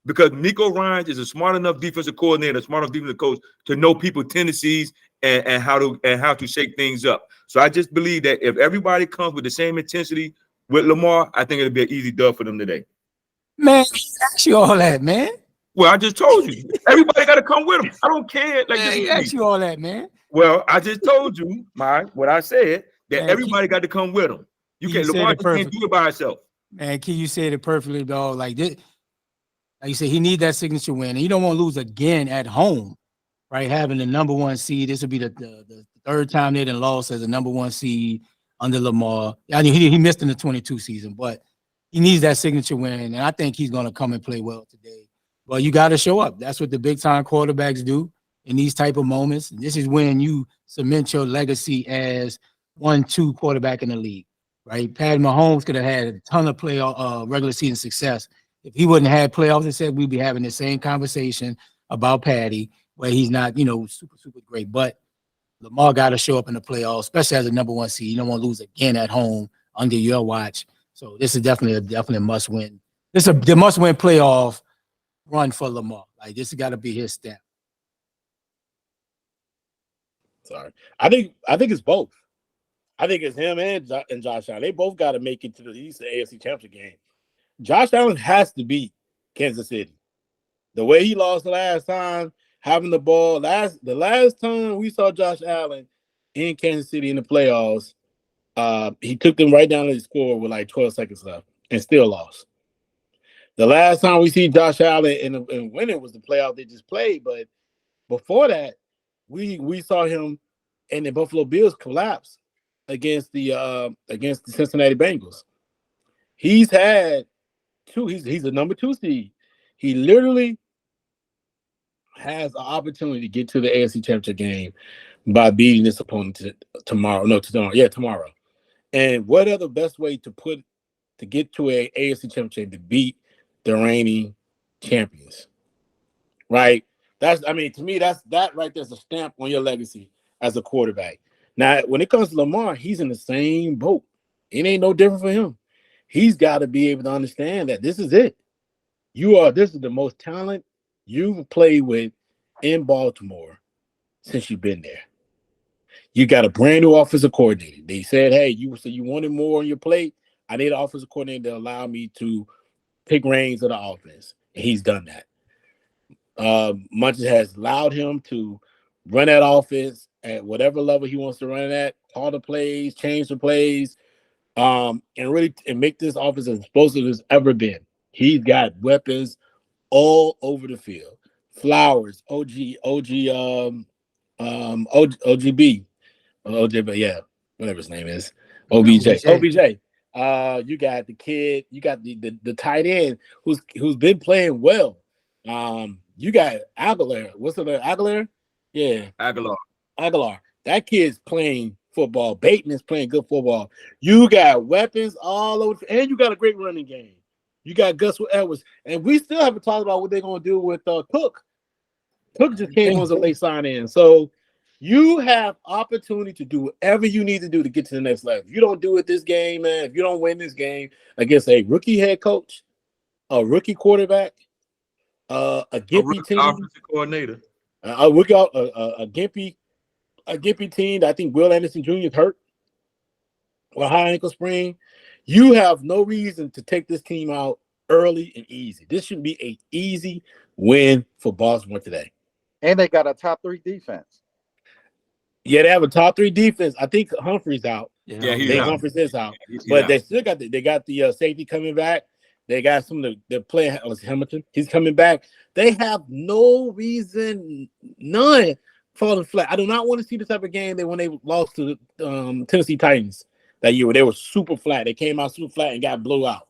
Speaker 3: Because Nico Ryans is a smart enough defensive coordinator, a smart enough defensive coach to know people's tendencies and how to shake things up. So I just believe that if everybody comes with the same intensity with Lamar, I think it'll be an easy dub for them today.
Speaker 1: Man, ask you all that, man.
Speaker 3: Well, I just told you. Everybody got to come with him. I don't care. Like,
Speaker 1: Man, he asked you all that, man.
Speaker 3: Well, I just told you, what I said, that
Speaker 1: Man,
Speaker 3: everybody got to come with him. Lamar just can't do it by himself.
Speaker 1: Man, Key, you said it perfectly, dog. Like this, like you said, he need that signature win, and you don't want to lose again at home, right? Having the number one seed. This will be the third time they done lost as a number one seed under Lamar. I mean, he missed in the 22 season, but he needs that signature win, and I think he's going to come and play well today. But you got to show up. That's what the big-time quarterbacks do in these type of moments. And this is when you cement your legacy as 1-2 quarterback in the league, right? Pat Mahomes could have had a ton of regular season success. If he wouldn't have had playoffs, I said we'd be having the same conversation about Patty, where he's not, super, super great. But Lamar got to show up in the playoffs, especially as a number one seed. You don't want to lose again at home under your watch. So this is definitely a must-win. This is the must-win playoff run for Lamar. Like, this has got to be his step.
Speaker 4: Sorry. I think it's both. I think it's him and Josh Allen. They both got to make it to the AFC Championship game. Josh Allen has to beat Kansas City. The way he lost last time, having the ball, the last time we saw Josh Allen in Kansas City in the playoffs, he took them right down to the score with like 12 seconds left and still lost. The last time we see Josh Allen and winning was the playoff they just played, but before that, we saw him and the Buffalo Bills collapse against the Cincinnati Bengals. He's had two. He's a number 2 seed. He literally has an opportunity to get to the AFC Championship game by beating this opponent tomorrow. Tomorrow. And what other best way to get to a AFC Championship to beat the reigning champions, right? To me, that right there's a stamp on your legacy as a quarterback. Now, when it comes to Lamar, he's in the same boat. It ain't no different for him. He's got to be able to understand that this is it. This is the most talent you've played with in Baltimore since you've been there. You got a brand new offensive coordinator. They said, hey, you wanted more on your plate. I need an offensive coordinator to allow me to take reins of the offense. And he's done that. Munches has allowed him to run that offense at whatever level he wants to run it at, call the plays, change the plays, and really and make this offense as explosive as ever been. He's got weapons all over the field. Flowers, OGB, yeah, whatever his name is, OBJ. You got the kid, you got the tight end who's been playing well. You got Aguilar. What's the name? Aguilar? Yeah, Aguilar. That kid's playing football. Bateman is playing good football. You got weapons all over, and you got a great running game. You got Gus Edwards, and we still haven't talked about what they're going to do with Cook. Cook just came on as a late sign-in, so you have opportunity to do whatever you need to do to get to the next level. If you don't do it this game, man, if you don't win this game against a rookie head coach, a rookie quarterback, a gimpy team,
Speaker 3: offensive coordinator,
Speaker 4: a gimpy team. I think Will Anderson Jr. is hurt with a high ankle sprain. You have no reason to take this team out early and easy. This should be an easy win for Baltimore today.
Speaker 5: And they got a top 3 defense.
Speaker 4: Yeah, they have a top 3 defense. I think Humphrey's out.
Speaker 3: Yeah,
Speaker 4: Humphreys is out. But they still got the safety coming back. They got some of the player Hamilton. He's coming back. They have no reason, none, falling flat. I do not want to see the type of game when they lost to the Tennessee Titans that year, where they were super flat. They came out super flat and got blew out.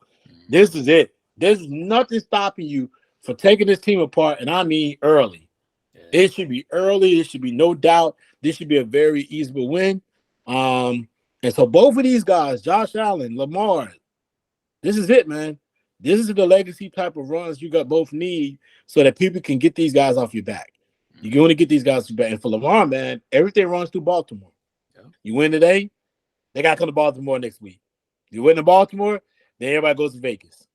Speaker 4: This is it. There's nothing stopping you from taking this team apart, and I mean early. It should be early. It should be no doubt. This should be a very easy win. And so both of these guys, Josh Allen, Lamar, this is it, man. This is the legacy type of runs you got both need so that people can get these guys off your back. You're going to get these guys off your back. And for Lamar, man, everything runs through Baltimore. You win today, they got to come to Baltimore next week. You win in Baltimore, then everybody goes to Vegas.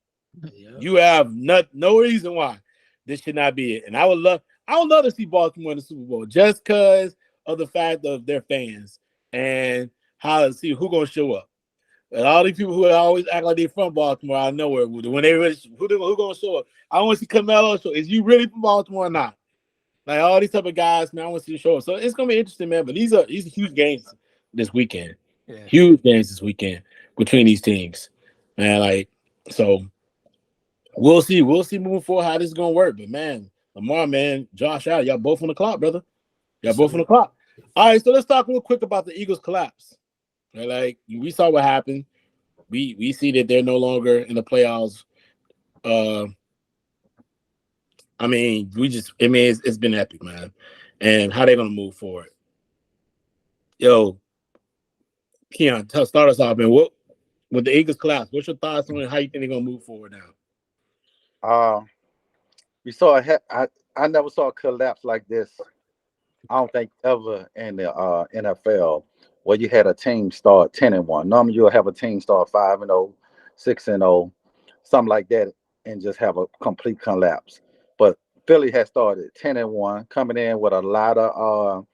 Speaker 4: You have no reason why this should not be it. And I would love to see Baltimore in the Super Bowl just because of the fact of their fans and how to see who's going to show up. And all these people who always act like they're from Baltimore out of nowhere, when they really, who going to show up? I want to see Carmelo show. Is you really from Baltimore or not? Like all these type of guys, man, I want to see the show. So it's going to be interesting, man. But these are huge games this weekend. Yeah. Huge games this weekend between these teams, man. Like, so we'll see moving forward how this is going to work. But, man, Lamar, man, Josh Allen, y'all both on the clock, brother. Y'all both on the clock. All right, so let's talk real quick about the Eagles' collapse. Like, we saw what happened. We see that they're no longer in the playoffs. It's been epic, man. And how they gonna move forward? Yo, Keon, start us off, man. What with the Eagles collapse? What's your thoughts on how you think they're gonna move forward now?
Speaker 5: We saw I never saw a collapse like this. I don't think ever in the NFL where you had a team start 10-1. Normally you'll have a team start 5-0, 6-0, something like that, and just have a complete collapse. But Philly had started 10-1, coming in with a lot of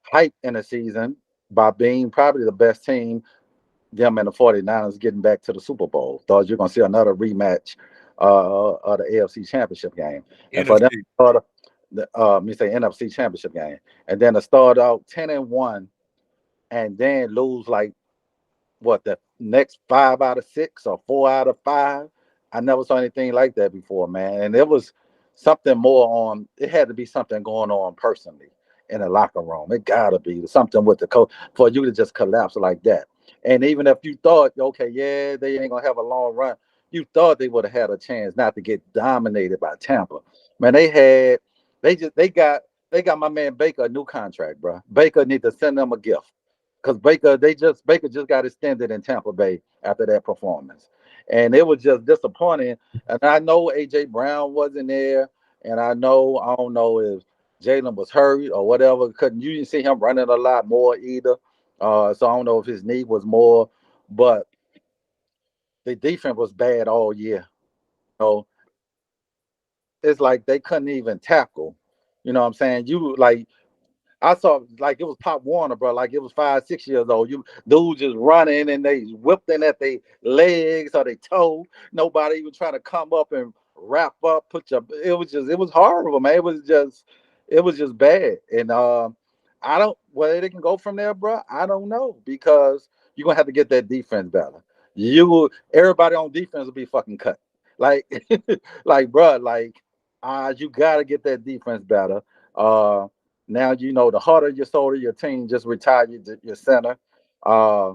Speaker 5: hype in the season by being probably the best team. Them and the 49ers getting back to the Super Bowl. Thought you're gonna see another rematch of the AFC Championship game. And for them NFC Championship game. And then to start out 10-1 and then lose like the next 5 out of 6 or 4 out of 5. I never saw anything like that before, man. And it was something more on. It had to be something going on personally in the locker room. It gotta be something with the coach for you to just collapse like that. And even if you thought, okay, yeah, they ain't gonna have a long run, you thought they would have had a chance not to get dominated by Tampa. Man, they got my man Baker a new contract, bro. Baker need to send them a gift. Because Baker just got extended in Tampa Bay after that performance. And it was just disappointing. And I know AJ Brown wasn't there. And I don't know if Jalen was hurt or whatever. You didn't see him running a lot more either. So I don't know if his knee was more, but the defense was bad all year. So it's like they couldn't even tackle. You know what I'm saying? I saw like it was Pop Warner, bro. Like it was 5, 6 years old. You dudes just running and they whipping at their legs or their toe. Nobody even trying to come up and wrap up, put your. It was horrible, man. It was just bad. And I don't whether they can go from there, bro. I don't know because you're gonna have to get that defense better. Everybody on defense will be fucking cut. Like, like, bro, like, you gotta get that defense better. Now you know the harder your soda, your team just retired your center. Uh,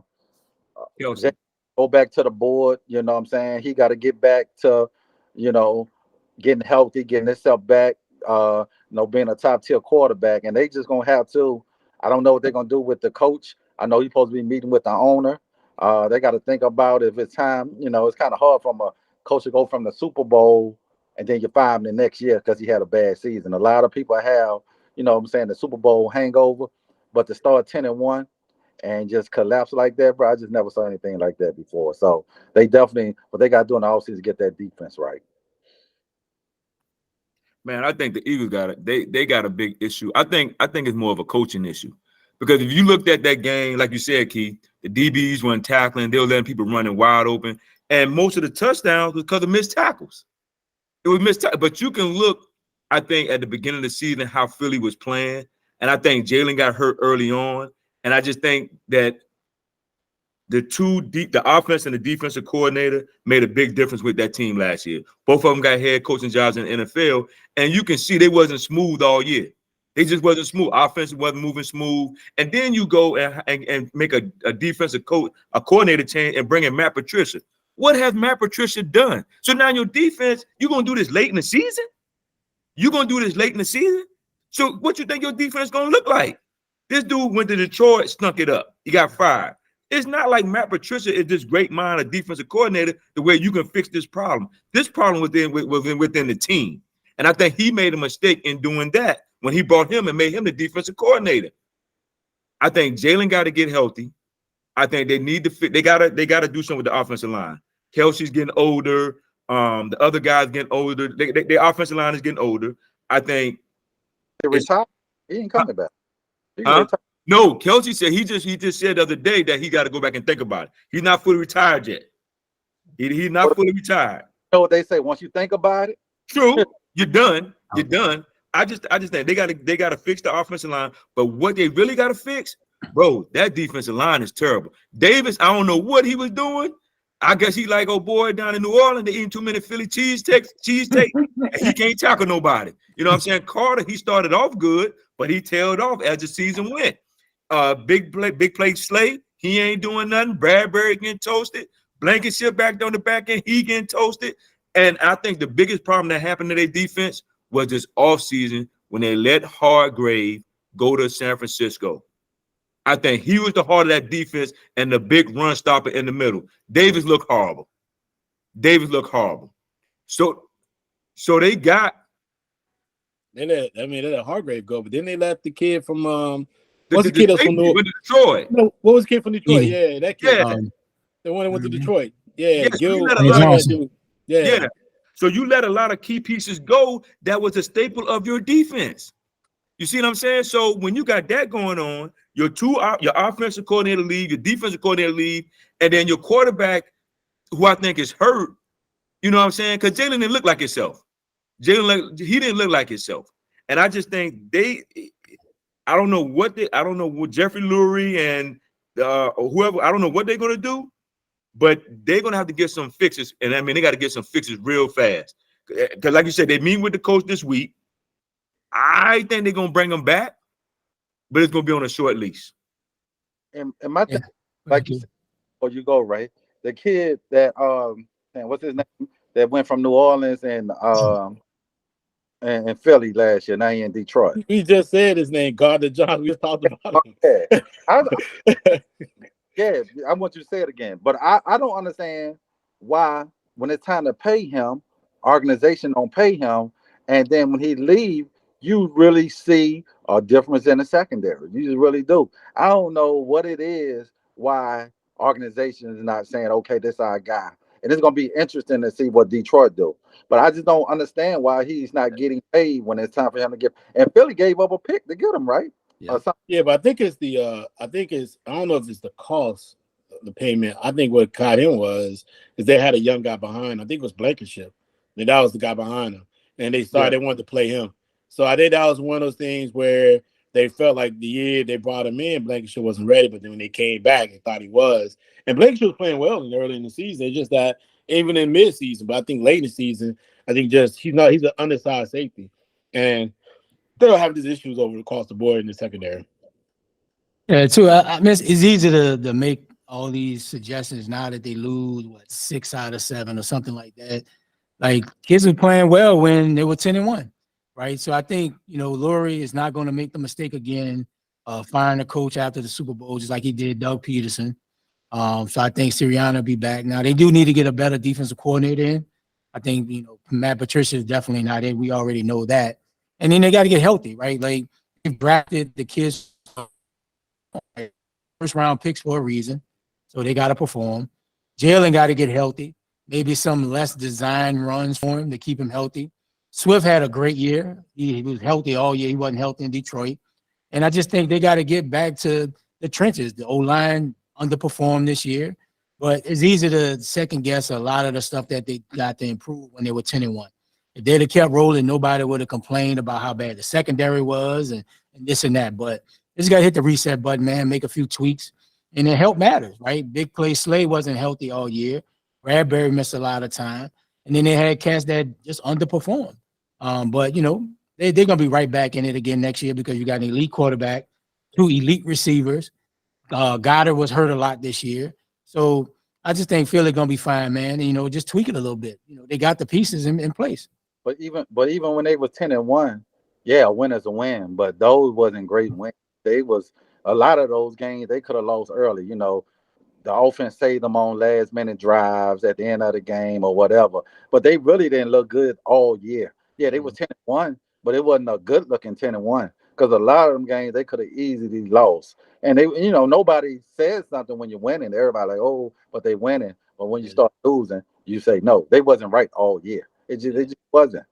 Speaker 3: Kelsey.
Speaker 5: Go back to the board. You know what I'm saying? He got to get back to, you know, getting healthy, getting himself back. Being a top tier quarterback, and they just gonna have to. I don't know what they're gonna do with the coach. I know he's supposed to be meeting with the owner. They got to think about if it's time. You know, it's kind of hard from a coach to go from the Super Bowl and then you fire him the next year because he had a bad season. A lot of people have, you know what I'm saying, the Super Bowl hangover, but to start 10-1 and just collapse like that, bro, I just never saw anything like that before. So they definitely, what they got to do in the offseason is get that defense right.
Speaker 3: Man, I think the Eagles got it. They got a big issue. I think it's more of a coaching issue. Because if you looked at that game, like you said, Keith, the DBs weren't tackling, they were letting people running wide open. And most of the touchdowns was because of missed tackles. It was missed tackles. But you can look, I think, at the beginning of the season, how Philly was playing. And I think Jalen got hurt early on. And I just think that the offense and the defensive coordinator made a big difference with that team last year. Both of them got head coaching jobs in the NFL. And you can see they wasn't smooth all year. They just wasn't smooth. Offense wasn't moving smooth. And then you go and make a defensive coach, a coordinator change and bring in Matt Patricia. What has Matt Patricia done? So now your defense, you're going to do this late in the season? You're going to do this late in the season? So what you think your defense is going to look like? This dude went to Detroit, stunk it up. He got fired. It's not like Matt Patricia is this great mind, a defensive coordinator, the way you can fix this problem. This problem was within the team. And I think he made a mistake in doing that when he brought him and made him the defensive coordinator. I think Jalen got to get healthy. I think they need to fit. They gotta do something with the offensive line. Kelsey's getting older. The other guys getting older. Their offensive line is getting older. I think
Speaker 5: he retired. He ain't coming back.
Speaker 3: No, Kelsey said he just said the other day that he got to go back and think about it. He's not fully retired yet. He's not fully retired.
Speaker 5: You know what they say? Once you think about it,
Speaker 3: true, you're done. You're done. I just think they gotta fix the offensive line. But what they really gotta fix, bro, that defensive line is terrible. Davis, I don't know what he was doing. I guess he like, oh boy, down in New Orleans, they eating too many Philly cheesesteaks, and he can't tackle nobody. You know what I'm saying? Carter, he started off good, but he tailed off as the season went. Big play Slay, he ain't doing nothing. Bradbury getting toasted. Blankenship back on the back end, he getting toasted. And I think the biggest problem that happened to their defense was this offseason when they let Hargrave go to San Francisco. I think he was the heart of that defense and the big run stopper in the middle. Davis looked horrible. So they got.
Speaker 4: They let Hargrave go, but then they let the kid from
Speaker 3: what's the kid that's from Detroit?
Speaker 4: No, what was the kid from Detroit? Yeah, that kid.
Speaker 3: Yeah.
Speaker 4: The one that went to Detroit. Yeah, Gil.
Speaker 3: Yeah. So you let a lot of key pieces go that was a staple of your defense. You see what I'm saying? So when you got that going on, your offensive coordinator leave, your defensive coordinator leave, and then your quarterback, who I think is hurt, you know what I'm saying? Because Jalen didn't look like himself. He didn't look like himself. And I just think I don't know what Jeffrey Lurie and whoever, I don't know what they're going to do. But they're going to have to get some fixes. And I mean, they got to get some fixes real fast. Because like you said, they meet with the coach this week. I think they're going to bring him back, but it's going to be on a short leash.
Speaker 5: And my thing, like you said, before you go, right? The kid that, what's his name? That went from New Orleans and Philly last year. Now he in Detroit.
Speaker 4: We just said his name, Gardner Johnson. We just talked about him.
Speaker 5: Yeah, I want you to say it again. But I don't understand why, when it's time to pay him, organization don't pay him, and then when he leave, you really see a difference in the secondary. You just really do. I don't know what it is, why organizations is not saying, okay, this is our guy. And it's going to be interesting to see what Detroit do. But I just don't understand why he's not getting paid when it's time for him to get. And Philly gave up a pick to get him, right?
Speaker 4: Yeah, but I think it's I don't know if it's the cost of the payment. I think what caught him is they had a young guy behind. I think it was Blankenship. And that was the guy behind him. And they wanted to play him. So I think that was one of those things where they felt like the year they brought him in, Blankenship wasn't ready, but then when they came back, they thought he was. And Blankenship was playing well early in the season. It's just that even in mid-season, but I think late in the season, I think just he's an undersized safety. And they'll have these issues over across the board in the secondary.
Speaker 1: Yeah, too. I mean, it's easy to make all these suggestions now that they lose 6 out of 7 or something like that. Like kids were playing well when they were 10-1, right? So I think Lurie is not going to make the mistake again, firing a coach after the Super Bowl, just like he did Doug Peterson. So I think Sirianni will be back. Now they do need to get a better defensive coordinator in. I think Matt Patricia is definitely not in. We already know that. And then they got to get healthy, right? Like they've drafted the kids first round picks for a reason, so they got to perform. Jalen got to get healthy. Maybe some less design runs for him to keep him healthy. Swift had a great year. He was healthy all year. He wasn't healthy in Detroit. And I just think they got to get back to the trenches. The O-line underperformed this year, but it's easy to second guess a lot of the stuff that they got to improve when they were 10-1. If they'd have kept rolling, nobody would have complained about how bad the secondary was and this and that. But just got to hit the reset button, man, make a few tweaks, and then help matters, right? Big play Slay wasn't healthy all year. Bradbury missed a lot of time. And then they had cats that just underperformed. But, they're going to be right back in it again next year because you got an elite quarterback, 2 elite receivers. Goddard was hurt a lot this year. So I just think Philly going to be fine, man. And, just tweak it a little bit. They got the pieces in place.
Speaker 5: But even when they was 10-1, yeah, a win is a win. But those wasn't great wins. They was a lot of those games they could have lost early. The offense saved them on last minute drives at the end of the game or whatever. But they really didn't look good all year. Yeah, they was 10-1, but it wasn't a good looking 10-1 because a lot of them games they could have easily lost. And they, nobody says something when you're winning. Everybody like, oh, but they winning. But when you start losing, you say no, they wasn't right all year. It just wasn't.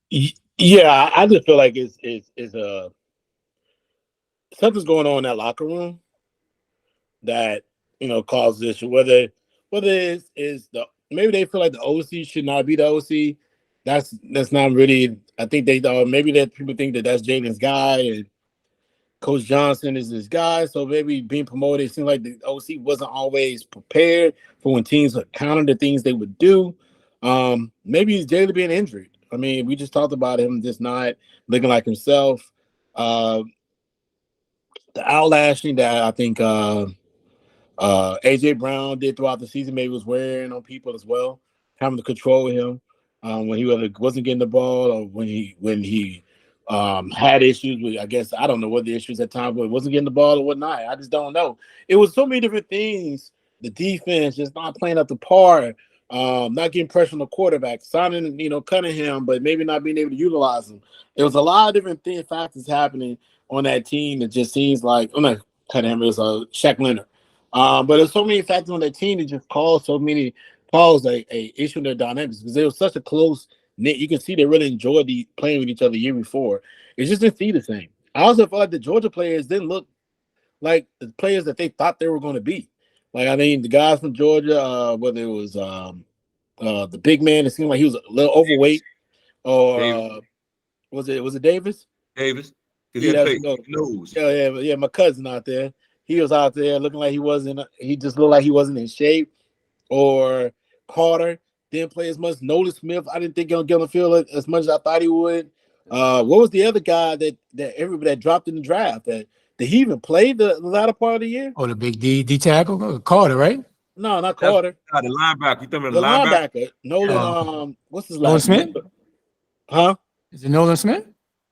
Speaker 4: Yeah, I just feel like it's something's going on in that locker room that causes issue. Whether it's the maybe they feel like the OC should not be the OC. That's not really. I think they maybe that people think that that's Jaden's guy and Coach Johnson is his guy. So maybe being promoted, it seemed like the OC wasn't always prepared for when teams would counter the things they would do. Maybe he's Jalen being injured. I mean, we just talked about him just not looking like himself. The outlashing that I think AJ Brown did throughout the season maybe was wearing on people as well, having to control him when he wasn't getting the ball or when he had issues with, I guess, I don't know what the issues at times, but wasn't getting the ball or whatnot. I just don't know. It was so many different things. The defense just not playing up to par, not getting pressure on the quarterback, signing, Cunningham, but maybe not being able to utilize him. There was a lot of different factors happening on that team that just seems like, I'm not Cunningham, it was Shaq Leonard. But there's so many factors on that team that just caused a issue in their dynamics because they were such a close knit. You can see they really enjoyed playing with each other the year before. It just didn't see the same. I also felt like the Georgia players didn't look like the players that they thought they were going to be. Like, I mean, the guys from Georgia, whether it was the big man, it seemed like he was a little overweight, or was it Davis?
Speaker 3: Davis.
Speaker 4: Yeah, my cousin out there. He was out there looking like he just looked like he wasn't in shape. Or Carter didn't play as much. Nolan Smith, I didn't think he'll get on the field as much as I thought he would. What was the other guy that everybody that dropped in the draft? Did he even play the latter part of the year?
Speaker 1: Oh, the big D tackle, Carter, right?
Speaker 4: No, not Carter.
Speaker 3: The linebacker. You talking about
Speaker 4: the linebacker? Nolan. What's his last
Speaker 1: name?
Speaker 4: Smith? Huh?
Speaker 1: Is it Nolan Smith?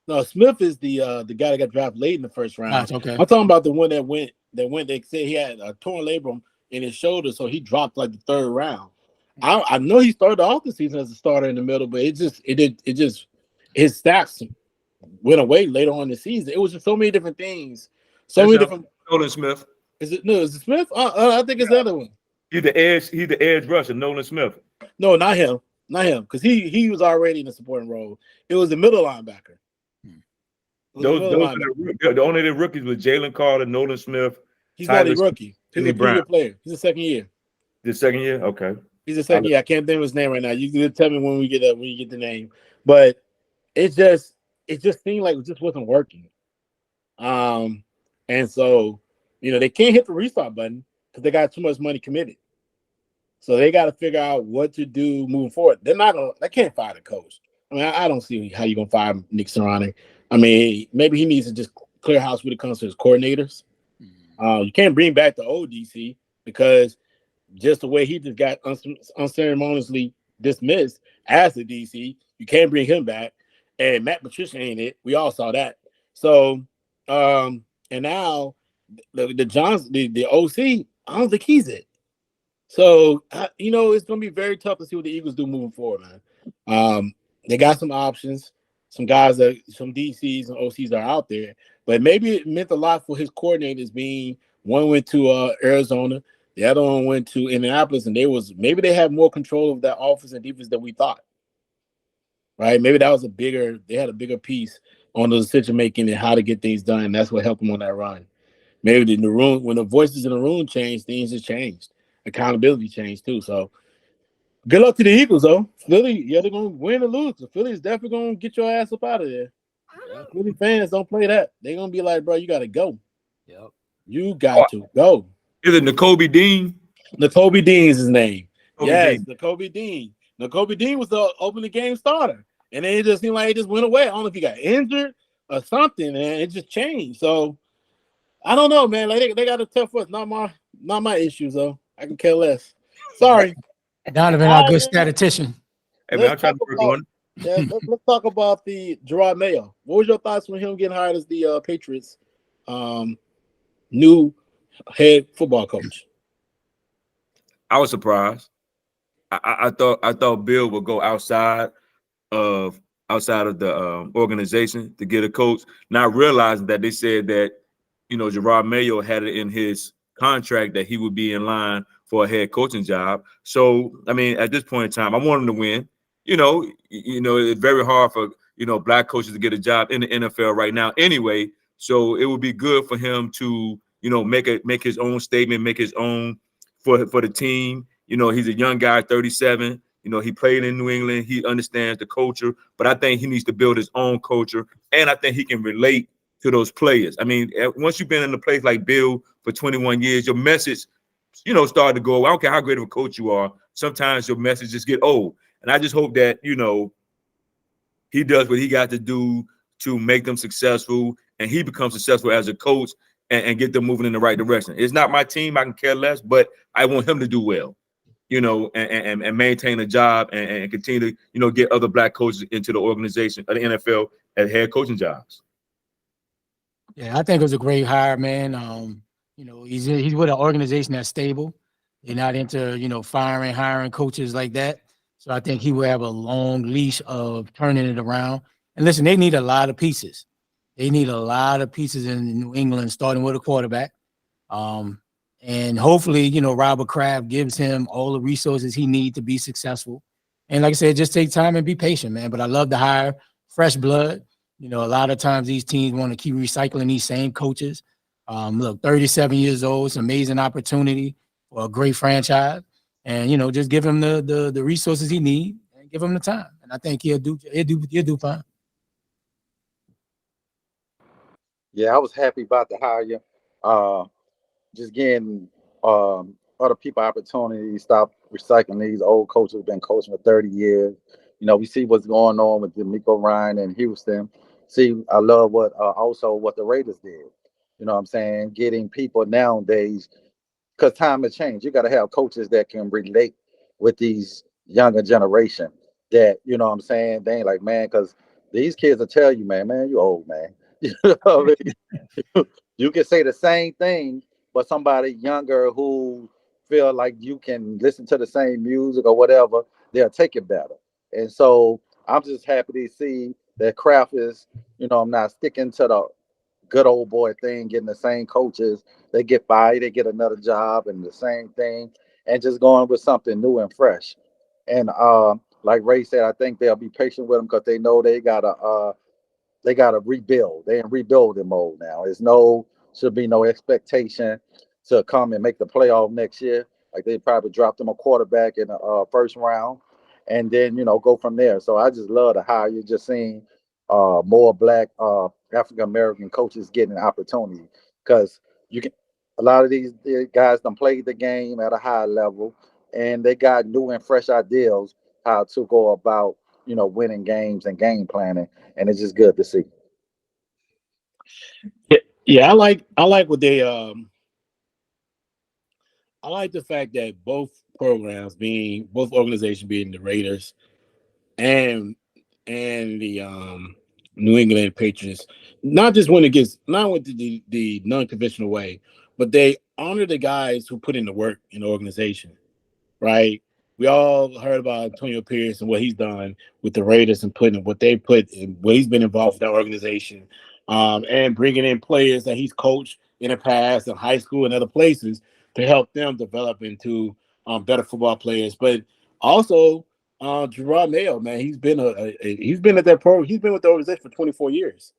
Speaker 4: No, Smith is the guy that got drafted late in the first round.
Speaker 1: Gotcha, okay. I'm
Speaker 4: talking about the one that went. They said he had a torn labrum in his shoulder, so he dropped like the third round. I know he started off the season as a starter in the middle, but his stats went away later on in the season. It was just so many different things. Different.
Speaker 3: Nolan Smith.
Speaker 4: Is it Smith? I think it's the other one.
Speaker 3: He's the edge rusher, Nolan Smith.
Speaker 4: No, not him, because he was already in a supporting role. It was the middle linebacker.
Speaker 3: Those the only the rookies was Jalen Carter, Nolan Smith.
Speaker 4: He's not a rookie. He's a
Speaker 3: Brown.
Speaker 4: two-year player. He's a second year.
Speaker 3: The second year, okay.
Speaker 4: He's a second year. I can't think of his name right now. You can tell me when you get the name. But it just seemed like it just wasn't working. And so they can't hit the restart button because they got too much money committed. So they got to figure out what to do moving forward. They can't fire the coach. I mean, I don't see how you're gonna fire Nick Sirianni. I mean, maybe he needs to just clear house when it comes to his coordinators. You can't bring back the old DC because just the way he just got unceremoniously dismissed as the DC, you can't bring him back. And Matt Patricia ain't it. We all saw that. So, and now the OC, I don't think he's it. So, it's going to be very tough to see what the Eagles do moving forward, man. They got some options, some guys some DCs and OCs that are out there, but maybe it meant a lot for his coordinators being one went to Arizona, the other one went to Indianapolis, and maybe they have more control of that offense and defense than we thought. Right? Maybe that was they had a bigger piece on the decision making and how to get things done. And that's what helped them on that run. Maybe when the voices in the room changed, things just changed. Accountability changed too. So good luck to the Eagles, though. Philly, they're gonna win or lose. The Philly's definitely gonna get your ass up out of there. Philly fans don't play that. They're gonna be like, bro, you gotta go.
Speaker 1: Yep.
Speaker 4: You got to go.
Speaker 3: Is it Nakobe Dean?
Speaker 4: Nakobe Dean is his name. Yes,
Speaker 3: Dean.
Speaker 4: Nakobe Dean. Nakobe Dean was the opening game starter. And then it just seemed like it just went away. I don't know if he got injured or something, and it just changed. So I don't know, man. Like they got a tough one. Not my issues, though. I can care less. Sorry.
Speaker 1: Donovan, our good statistician.
Speaker 3: Hey, man, I'm trying to work on it.
Speaker 4: Yeah, let's talk about the Jerod Mayo. What was your thoughts when him getting hired as the Patriots new head football coach?
Speaker 3: I was surprised. I thought Bill would go outside of the organization to get a coach, not realizing that they said that Jerod Mayo had it in his contract that he would be in line for a head coaching job. So I mean, at this point in time, I want him to win. It's very hard for black coaches to get a job in the NFL right now anyway. So it would be good for him to make his own statement, make his own for the team. He's a young guy, 37. He played in New England. He understands the culture, but I think he needs to build his own culture, and I think he can relate to those players. I mean, once you've been in a place like Bill for 21 years, your message, start to go. I don't care how great of a coach you are. Sometimes your messages get old, and I just hope that he does what he got to do to make them successful, and he becomes successful as a coach and get them moving in the right direction. It's not my team. I can care less, but I want him to do well. And maintain a job and continue to, get other black coaches into the organization of the NFL at head coaching jobs.
Speaker 1: Yeah, I think it was a great hire, man. He's with an organization that's stable. They're not into, hiring coaches like that. So I think he will have a long leash of turning it around. And listen, they need a lot of pieces. They need a lot of pieces in New England, starting with a quarterback. And hopefully, Robert Kraft gives him all the resources he needs to be successful. And like I said, just take time and be patient, man. But I love to hire fresh blood. A lot of times these teams want to keep recycling these same coaches. Look, 37 years old, it's an amazing opportunity for a great franchise. And, just give him the resources he needs and give him the time. And I think he'll do fine.
Speaker 5: Yeah, I was happy about the hire. Just getting other people opportunities, stop recycling these old coaches who've been coaching for 30 years. We see what's going on with D'Amico Ryan in Houston. See, I love what the Raiders did. You know what I'm saying? Getting people nowadays, because time has changed. You got to have coaches that can relate with these younger generation that, what I'm saying? They ain't like, man, because these kids will tell you, man, you old, man. You know what I mean? You can say the same thing, but somebody younger who feel like you can listen to the same music or whatever, they'll take it better. And so I'm just happy to see that Kraft is, I'm not sticking to the good old boy thing, getting the same coaches. They get fired, they get another job and the same thing, and just going with something new and fresh. And like Ray said, I think they'll be patient with them because they know they got they got to rebuild. They're in rebuilding mode now. Should be no expectation to come and make the playoff next year. Like they probably dropped them a quarterback in the first round, and then go from there. So I just love to how you're just seeing more black African American coaches getting an opportunity because you can. A lot of these guys done played the game at a high level, and they got new and fresh ideas how to go about winning games and game planning, and it's just good to see.
Speaker 4: Yeah, I like what they I like the fact that both organizations being the Raiders and the New England Patriots, not just when it gets not with the non-conventional way, but they honor the guys who put in the work in the organization, right? We all heard about Antonio Pierce and what he's done with the Raiders and putting what they put in, what he's been involved with that organization, and bringing in players that he's coached in the past in high school and other places to help them develop into better football players. But also, Jerod Mayo, man, he's been at that program. He's been with the organization for 24 years,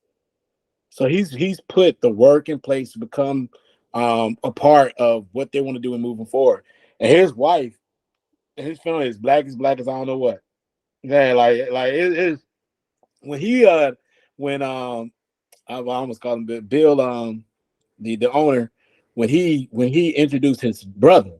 Speaker 4: so he's put the work in place to become a part of what they want to do and moving forward. And his wife and his family is black as I don't know what. Yeah, like it's when he when I almost called him Bill the owner when he introduced his brother,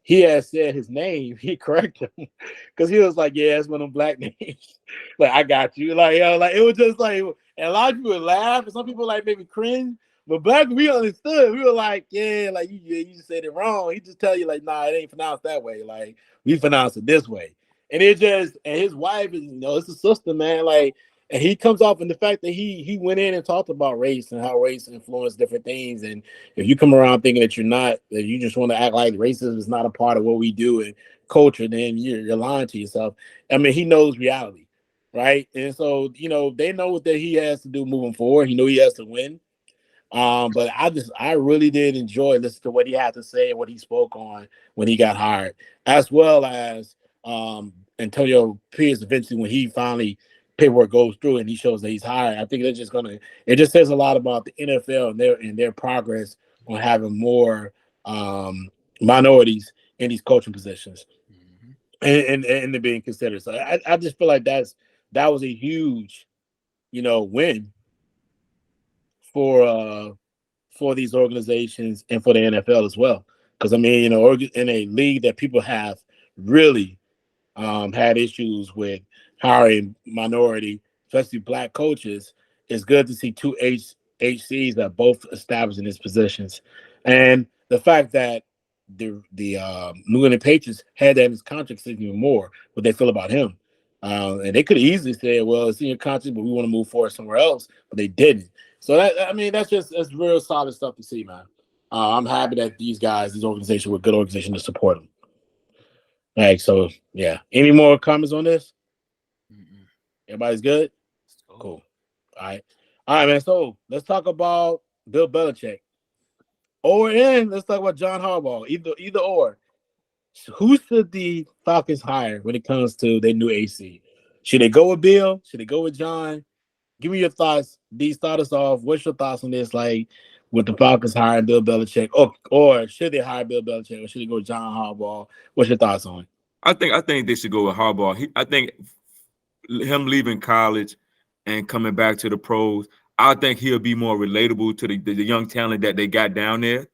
Speaker 4: he had said his name, he corrected him because he was like, yeah, it's one of them black names. Like, I got you. Like, like it was just like, and a lot of people would laugh, and some people like maybe cringe. But black, we understood. We were like, yeah, like you just said it wrong. He just tell you like, nah, it ain't pronounced that way. Like we pronounce it this way. And his wife is, it's a sister, man. Like, and he comes off in the fact that he went in and talked about race and how race influenced different things. And if you come around thinking that that you just want to act like racism is not a part of what we do and culture, then you're lying to yourself. I mean, he knows reality, right? And so, they know what that he has to do moving forward. He know he has to win. But I really did enjoy listening to what he had to say and what he spoke on when he got hired, as well as Antonio Pierce eventually when he finally paperwork goes through and he shows that he's hired. I think it just says a lot about the NFL and their progress on having more minorities in these coaching positions and they're being considered. So I just feel like that was a huge, win for these organizations and for the NFL as well. Because I mean, in a league that people have really had issues with hiring minority, especially black coaches, it's good to see two HCs that both established in these positions. And the fact that the New England Patriots had that in his contract even more what they feel about him. And they could easily say, well, it's in your contract, but we want to move forward somewhere else, but they didn't. So that's real solid stuff to see, man. I'm happy that these organizations were a good organization to support them. All right, so yeah. Any more comments on this? Everybody's good? Cool. All right, man. So let's talk about Bill Belichick. Let's talk about John Harbaugh. Either or. Who should the Falcons hire when it comes to their new AC? Should they go with Bill? Should they go with John? Give me your thoughts. D, start us off. What's your thoughts on this? Like, with the Falcons hiring Bill Belichick, or should they hire Bill Belichick, or should they go with John Harbaugh? What's your thoughts on it?
Speaker 3: I think they should go with Harbaugh. I think him leaving college and coming back to the pros, I think he'll be more relatable to the young talent that they got down there.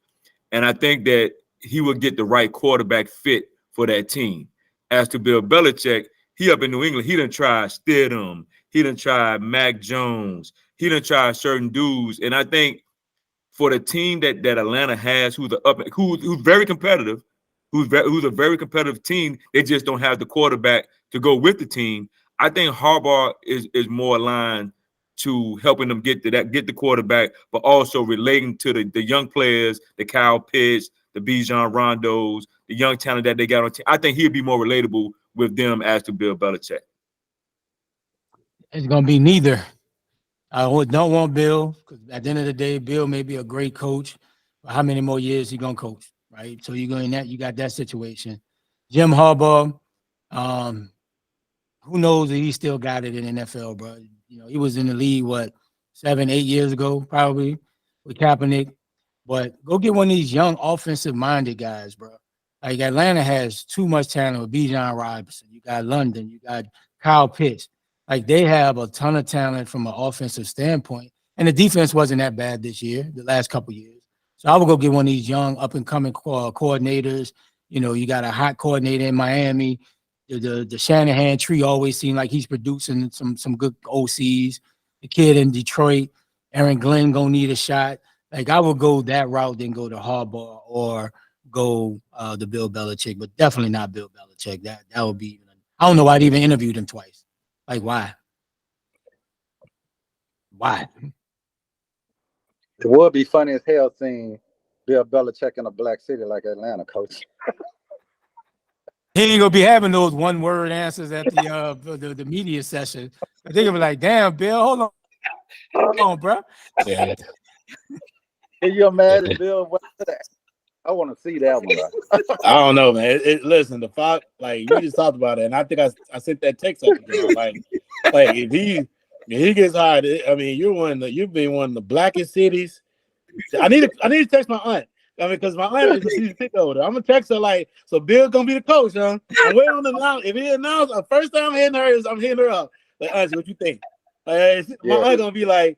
Speaker 3: And I think that he will get the right quarterback fit for that team. As to Bill Belichick, he up in New England, he done tried Stidham, he done tried Mac Jones, he done tried certain dudes. And I think for the team that Atlanta has, who's very competitive, who's a very competitive team, they just don't have the quarterback to go with the team. I think Harbaugh is more aligned to helping them get the quarterback, but also relating to the young players, the Kyle Pitts, the Bijan Rondos, the young talent that they got on team. I think he'd be more relatable with them as to Bill Belichick.
Speaker 1: It's gonna be neither. I don't want Bill because at the end of the day, Bill may be a great coach. But how many more years he gonna coach, right? So you got that situation. Jim Harbaugh, who knows if he still got it in the NFL, bro? he was in the league, 7, 8 years ago, probably with Kaepernick. But go get one of these young offensive-minded guys, bro. Like Atlanta has too much talent with Bijan Robinson. You got London. You got Kyle Pitts. Like they have a ton of talent from an offensive standpoint. And the defense wasn't that bad this year, the last couple of years. So I would go get one of these young up-and-coming coordinators. You got a hot coordinator in Miami. The Shanahan tree always seemed like he's producing some good OCs. The kid in Detroit, Aaron Glenn, gonna need a shot. Like I would go that route, then go to Harbaugh or go to Bill Belichick, but definitely not Bill Belichick. That would be. I don't know why I'd even interviewed him twice. Like why? Why?
Speaker 5: It would be funny as hell seeing Bill Belichick in a black city like Atlanta, coach.
Speaker 1: He ain't gonna be having those one-word answers at the media session. They're gonna be like, "Damn, Bill, hold on, bro."
Speaker 4: Yeah.
Speaker 5: Can you imagine Bill went to that? I want to see that one. Right?
Speaker 4: I don't know, man. Listen, the Fox, like we just talked about it, and I think I sent that text up again. Like if he gets hired, I mean, you've been one of the blackest cities. I need to text my aunt. I mean, because my aunt is a season ticket holder. I'm gonna text her like, so Bill gonna be the coach, huh? I'm waiting on the now. If he announced, the first time I'm hitting her up. Like, Auntie, what you think? My aunt gonna be like,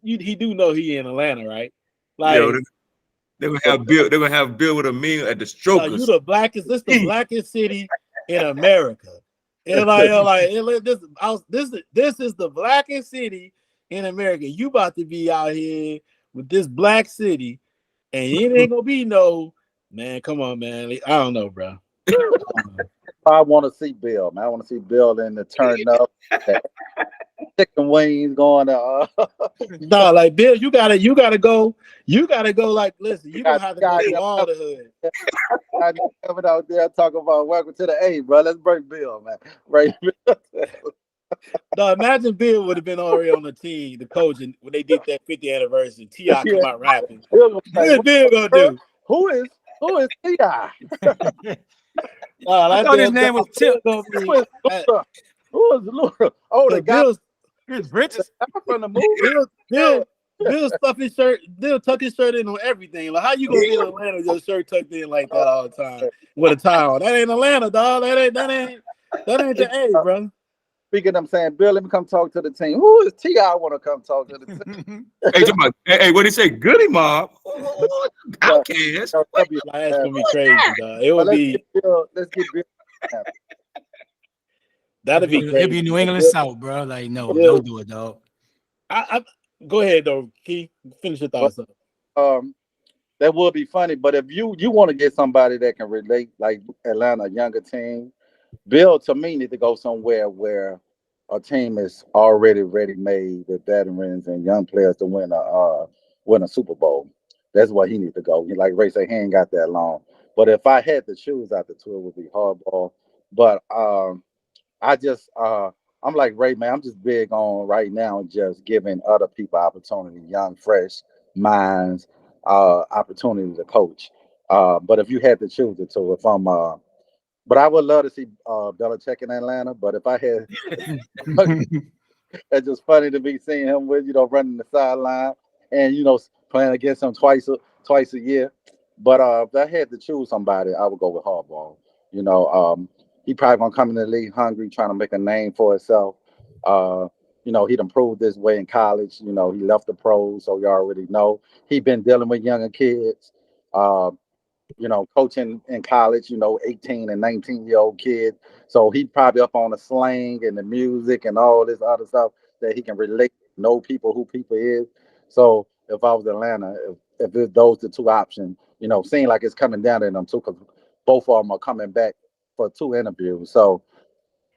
Speaker 4: he do know he in Atlanta, right? Like,
Speaker 3: they're gonna have Bill. They're gonna have Bill with a meal at the Strokers.
Speaker 4: You the blackest. This the blackest city in America. And this is the blackest city in America. You about to be out here with this black city, and it ain't gonna be no man. Come on, man. I don't know, bro.
Speaker 5: I want to see Bill, man. I want to see Bill in the turn up, chicken wings going to.
Speaker 4: No, like Bill, you gotta go. You gotta go. Like, listen, you gonna have to go through all the hood.
Speaker 5: I coming out there talking about welcome to the A, bro. Let's bring Bill, man. Right.
Speaker 4: No, imagine Bill would have been already on the team, the coach, and when they did that 50th anniversary, T.I. come out rapping. What is Bill gonna do?
Speaker 5: Who is T.I.?
Speaker 1: I thought his name was Tip.
Speaker 5: Who is Luca? Oh, the guy
Speaker 1: Chris Bridges
Speaker 5: from the movie.
Speaker 4: Bill stuff his shirt. Bill tuck his shirt in on everything. Like, how you gonna be in Atlanta with your shirt tucked in like that all the time with a tie on? That ain't Atlanta, dog. That ain't the A, bro.
Speaker 5: Speaking of them saying, Bill, let me come talk to the team. Who is T.I. want to come talk to the team?
Speaker 3: Hey, what did he say? Goody Mob. Outcast.
Speaker 4: That's gonna be crazy, dog. It would be.
Speaker 5: Let's get Bill.
Speaker 4: That'd be crazy.
Speaker 1: It'd be New England South, bro. Like, no, don't do it, dog.
Speaker 4: I go ahead though, Key. Finish your thoughts up.
Speaker 5: That would be funny, but if you want to get somebody that can relate, like Atlanta, a younger team, Bill to me need to go somewhere where a team is already ready-made with veterans and young players to win a Super Bowl. That's where he needs to go. Like Ray said, he ain't got that long. But if I had to choose out the two, it would be Harbaugh. But I'm like Ray, man. I'm just big on right now just giving other people opportunity, young, fresh minds, opportunity to coach. But if you had to choose the two, but I would love to see Belichick in Atlanta. But if I had, it's just funny to be seeing him with running the sideline and playing against him twice a year. But if I had to choose somebody, I would go with Harbaugh. He probably gonna come in the league hungry, trying to make a name for himself. He done proved this way in college. He left the pros, so you already know. He been dealing with younger kids. Coaching in college, 18 and 19-year-old kids. So he probably up on the slang and the music and all this other stuff that he can relate, know people, who people is. So if I was Atlanta, if it's those the two options, seem like it's coming down to them too, because both of them are coming back for 2 interviews. So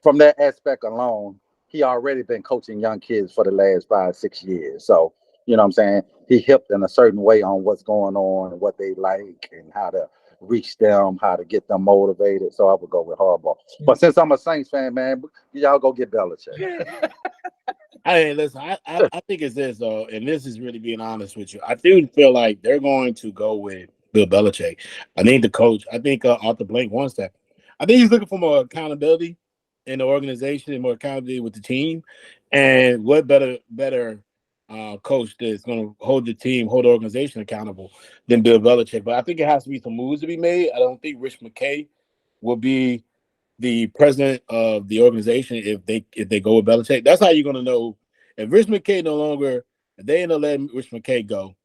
Speaker 5: from that aspect alone, he already been coaching young kids for the last 5-6 years. So, what I'm saying? He hipped in a certain way on what's going on and what they like and how to reach them, how to get them motivated. So I would go with Harbaugh. But since I'm a Saints fan, man, y'all go get Belichick.
Speaker 4: Hey, listen, I think it's this, though, and this is really being honest with you. I do feel like they're going to go with Bill Belichick. I think the coach, Arthur Blank wants that. I think he's looking for more accountability in the organization and more accountability with the team. And what better coach that's going to hold the team, hold the organization accountable than Bill Belichick? But I think it has to be some moves to be made. I don't think Rich McKay will be the president of the organization if they go with Belichick. That's how you're going to know if Rich McKay no longer, if they end up letting Rich McKay go,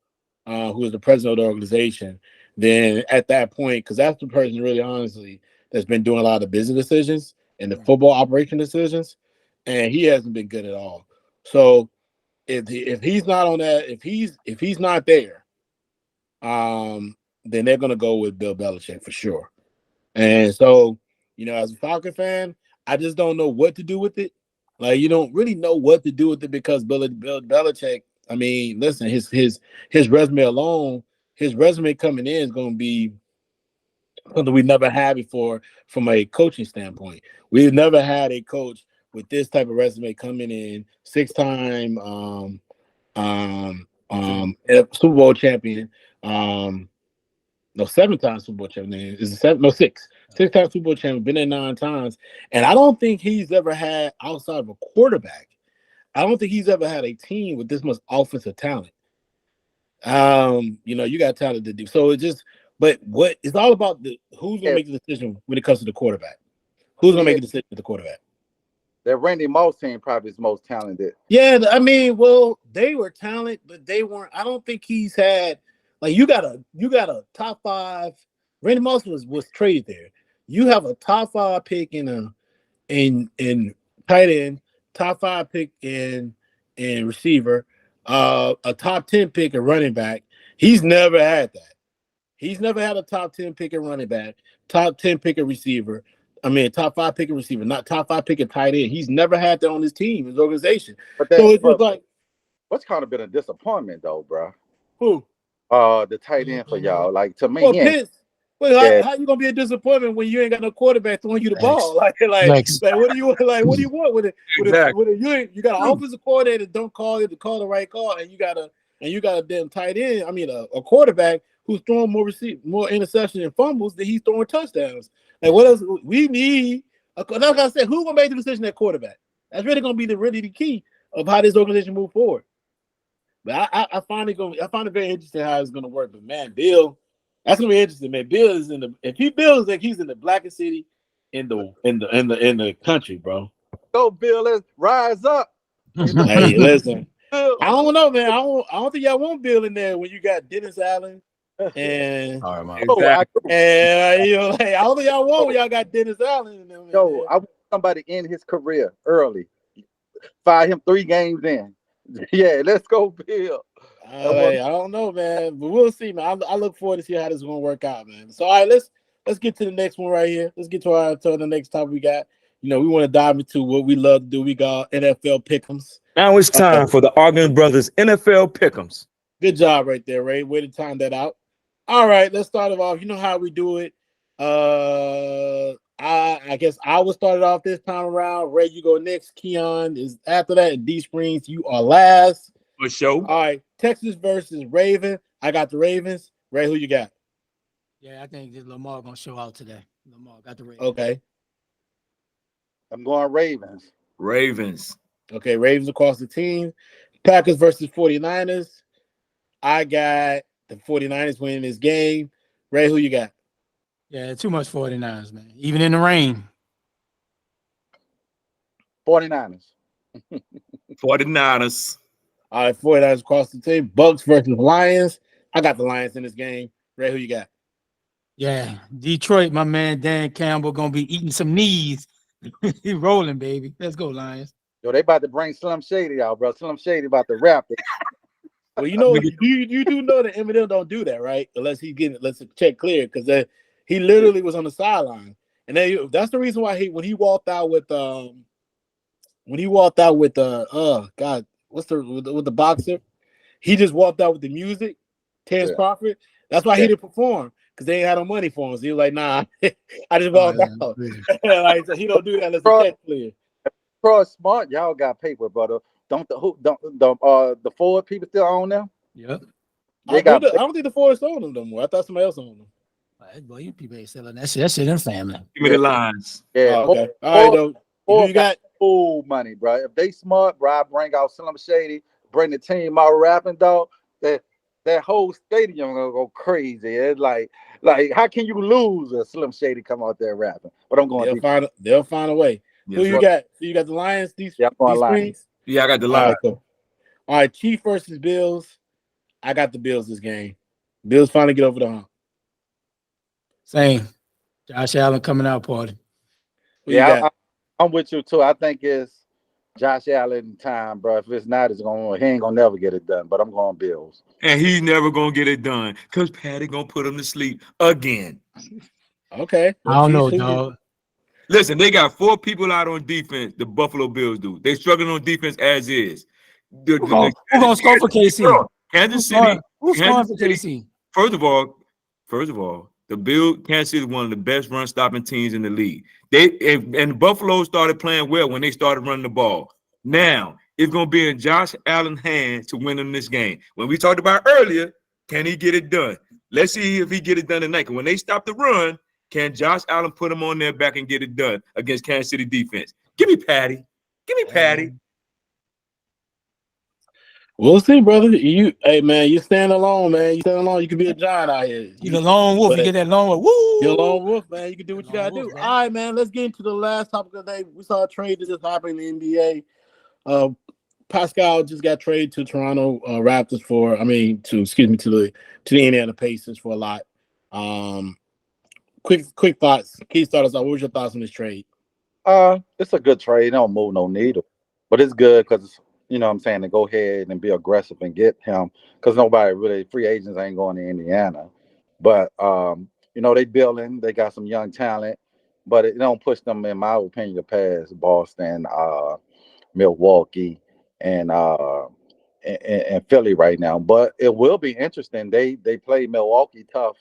Speaker 4: who is the president of the organization, then at that point, because that's the person really honestly that's been doing a lot of business decisions and the football operation decisions, and he hasn't been good at all. So if he's not on that, if he's not there, then they're gonna go with Bill Belichick for sure. And so, as a Falcon fan, I just don't know what to do with it. Like, you don't really know what to do with it because Bill Belichick. I mean, listen, his resume alone, his resume coming in is going to be something we never had before from a coaching standpoint. We've never had a coach with this type of resume coming in, 6-time Super Bowl champion, 7-time Super Bowl champion. Is it 7? No, 6. 6-time Super Bowl champion, been there 9 times. And I don't think he's ever had, outside of a quarterback, I don't think he's ever had a team with this much offensive talent. You got talent to do. So but what it's all about who's gonna make the decision when it comes to the quarterback. Who's gonna make a decision with the quarterback?
Speaker 5: That Randy Moss team probably is most talented.
Speaker 4: Yeah, I mean, well, they were talented, but they weren't. I don't think he's had you got a top 5. Randy Moss was traded there. You have a top 5 pick in tight end, top 5 pick in receiver, a top 10 pick at running back. He's never had that. He's never had a top 10 pick at running back, top 10 pick at receiver. I mean, top 5 pick at receiver, not top 5 pick at tight end. He's never had that on his team, his organization.
Speaker 5: But
Speaker 4: so it's just like,
Speaker 5: what's kind of been a disappointment though, bro?
Speaker 4: Who?
Speaker 5: The tight end for y'all. Like, to me,
Speaker 4: well, Pitts. Well, how you gonna be a disappointment when you ain't got no quarterback throwing you the ball? Like what do you want? Like, what do you want with it?
Speaker 3: Exactly.
Speaker 4: You got an offensive coordinator that don't call the right call, and you got a damn tight end. I mean, a quarterback who's throwing more interceptions and fumbles than he's throwing touchdowns. Like, what else we need? Like I said, who's gonna make the decision at quarterback? That's really gonna be the key of how this organization move forward. But I find it very interesting how it's gonna work. But man, Bill, that's gonna be interesting, man. Bill is if he builds like he's in the blackest city in the country, bro.
Speaker 5: Go, Bill, let's rise up.
Speaker 4: Hey, listen. I don't know, man. I don't think y'all want Bill in there when you got Dennis Allen and
Speaker 1: All right, man.
Speaker 3: Exactly.
Speaker 4: and I don't think y'all want when y'all got Dennis Allen in there.
Speaker 5: Yo, I want somebody in his career early. Fire him 3 games in. Yeah, let's go, Bill.
Speaker 4: I don't know, man, but we'll see, man. I look forward to see how this is gonna work out, man. So, all right, let's get to the next one right here. Let's get to the next topic we got. We want to dive into what we love to do. We got NFL pick'ems.
Speaker 3: Now it's time for the Ogden Brothers NFL pick'ems.
Speaker 4: Good job right there, Ray. Way to time that out. All right, let's start it off. You know how we do it. I guess I will start it off this time around. Ray, you go next. Keon is after that. And DSprings, you are last.
Speaker 3: For sure.
Speaker 4: All right, Texas versus Raven. I got the Ravens. Ray, who you got?
Speaker 1: Yeah, I think this Lamar gonna show out today. Lamar got the Ravens.
Speaker 4: Okay.
Speaker 5: I'm going Ravens.
Speaker 3: Ravens.
Speaker 4: Okay, Ravens across the team. Packers versus 49ers. I got the 49ers winning this game. Ray, who you got?
Speaker 1: Yeah, too much 49ers, man. Even in the rain.
Speaker 5: 49ers.
Speaker 3: 49ers.
Speaker 4: All right, 49ers across the team. Bucs versus Lions. I got the Lions in this game. Ray, who you got?
Speaker 1: Yeah, Detroit, my man Dan Campbell gonna be eating some knees. He rolling, baby. Let's go, Lions.
Speaker 5: Yo, they about to bring Slim Shady out, bro. Slim Shady about to rap it.
Speaker 4: Well, you do know that Eminem don't do that, right? Unless the check clear, because he literally was on the sideline, and that's the reason why when he walked out with God, with the boxer, he just walked out with the music, Terrence Crawford. That's why he didn't perform, because they ain't had no money for him. So he was like, nah, I just walked out. Like, so he don't do that unless the check clear.
Speaker 5: Bro, smart, y'all got paper, brother. Don't the Ford people still own them?
Speaker 1: Yep.
Speaker 4: I don't think the Forest owned them no more. I thought somebody else owned them.
Speaker 1: Boy, you people ain't selling that shit. That shit in family.
Speaker 3: Give me the lines.
Speaker 5: Yeah.
Speaker 4: Oh, okay. All right, though. Who you got?
Speaker 5: money, bro. If they smart, bro, I bring out Slim Shady, bring the team out rapping, dog. That whole stadium gonna go crazy. It's like how can you lose a Slim Shady come out there rapping? But I'm going
Speaker 4: They'll find a way. Who
Speaker 3: Yes,
Speaker 4: you
Speaker 3: sir.
Speaker 4: got? So you got the Lions, these
Speaker 5: I'm going Lions.
Speaker 4: Springs?
Speaker 3: Yeah, I got the
Speaker 4: All
Speaker 3: line.
Speaker 4: right, cool. All right, Chiefs versus Bills. I got the Bills this game. Bills finally get over the hump.
Speaker 1: Same. Josh Allen coming out party.
Speaker 4: Who you got?
Speaker 5: I'm with you too. I think it's Josh Allen time, bro. If it's not, he ain't gonna never get it done. But I'm going Bills.
Speaker 3: And he's never gonna get it done because Patty gonna put him to sleep again.
Speaker 4: Okay.
Speaker 1: I don't know, dog.
Speaker 3: Listen, they got 4 people out on defense. The Buffalo Bills do. They struggling on defense as is.
Speaker 1: Who gonna score for KC?
Speaker 3: Kansas City.
Speaker 1: Who's scoring for KC?
Speaker 3: First of all, Kansas City is one of the best run stopping teams in the league. And Buffalo started playing well when they started running the ball. Now it's gonna be in Josh Allen's hands to win in this game. When we talked about earlier, can he get it done? Let's see if he get it done tonight. And when they stop the run, can Josh Allen put him on their back and get it done against Kansas City defense? Give me Patty.
Speaker 4: We'll see, brother. Hey man, you stand alone, man. You stand alone. You can be a giant out here.
Speaker 1: You the lone wolf. You get that lone wolf. Woo!
Speaker 4: You're a lone wolf, man. You can do what you gotta do.
Speaker 1: Man.
Speaker 4: All right, man. Let's get into the last topic of the day. We saw a trade that just happened in the NBA. Pascal just got traded to Toronto Raptors to the Indiana Pacers for a lot. Quick thoughts. Can you start us off? What was your thoughts on this trade?
Speaker 5: It's a good trade. It don't move no needle, but it's good because you know what I'm saying, to go ahead and be aggressive and get him because nobody really, free agents ain't going to Indiana. But you know, they building, they got some young talent, but it don't push them, in my opinion, past Boston, Milwaukee, and Philly right now. But it will be interesting. They play Milwaukee tough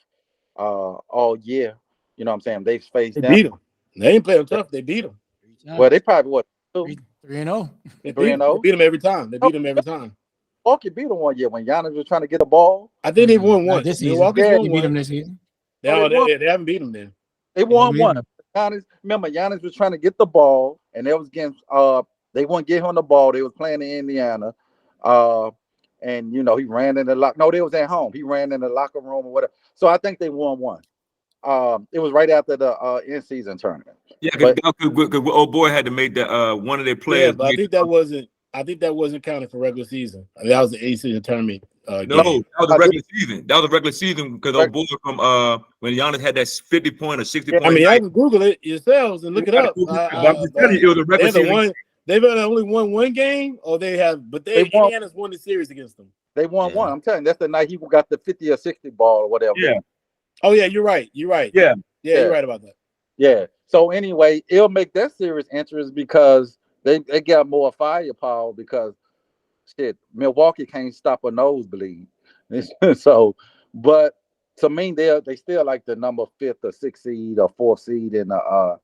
Speaker 5: all year. You know what I'm saying? They've faced them.
Speaker 4: Beat them. They ain't playing tough. They beat them.
Speaker 5: Well, they probably
Speaker 1: 3-0.
Speaker 4: They beat them every time.
Speaker 5: Milwaukee beat them one year when Giannis was trying to get the ball.
Speaker 4: I think they've won one.
Speaker 1: This season.
Speaker 4: Milwaukee's
Speaker 1: Yeah,
Speaker 4: won
Speaker 1: beat
Speaker 4: one.
Speaker 1: them this season.
Speaker 4: They haven't beat them then.
Speaker 5: They won one. Giannis was trying to get the ball, and they was against they wouldn't get him the ball. They was playing in Indiana. And you know, he ran in the they was at home. He ran in the locker room or whatever. So I think they won one. It was right after the in-season tournament.
Speaker 3: Yeah, because old boy had to make that one of their players.
Speaker 4: Yeah, but I think that wasn't counted for regular season. I mean, that was the in-season tournament.
Speaker 3: No, that was a regular season. That was a regular season because old boy from when Giannis had that 50-point or 60-point.
Speaker 4: I mean, I can Google it yourselves and look it up.
Speaker 3: I'm just telling you, it was a regular season.
Speaker 4: They've only won one game, or Indiana's won the series against them.
Speaker 5: They won one. I'm telling you, that's the night he got the 50 or 60 ball or whatever.
Speaker 3: Yeah.
Speaker 4: Oh yeah, you're right. Yeah, you're right about that.
Speaker 5: Yeah. So anyway, it'll make that series interesting because they got more firepower because Milwaukee can't stop a nosebleed. So, but to me, they still like the number 5th or 6th seed or 4th seed in the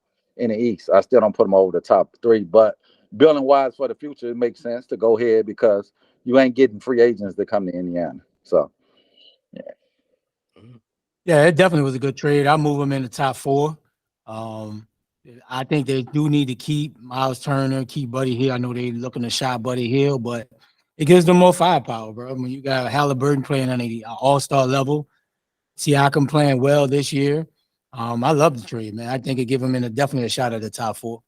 Speaker 5: East. I still don't put them over the top 3, but building wise for the future, it makes sense to go ahead because you ain't getting free agents that come to Indiana. So,
Speaker 1: yeah, it definitely was a good trade. I'll move them in the top 4. I think they do need to keep Miles Turner, keep Buddy Hield. I know they're looking to shop Buddy Hield, but it gives them more firepower, bro. When you got Halliburton playing on the all-star level, Siakam playing well this year. I love the trade, man. I think it give them definitely a shot at the top 4.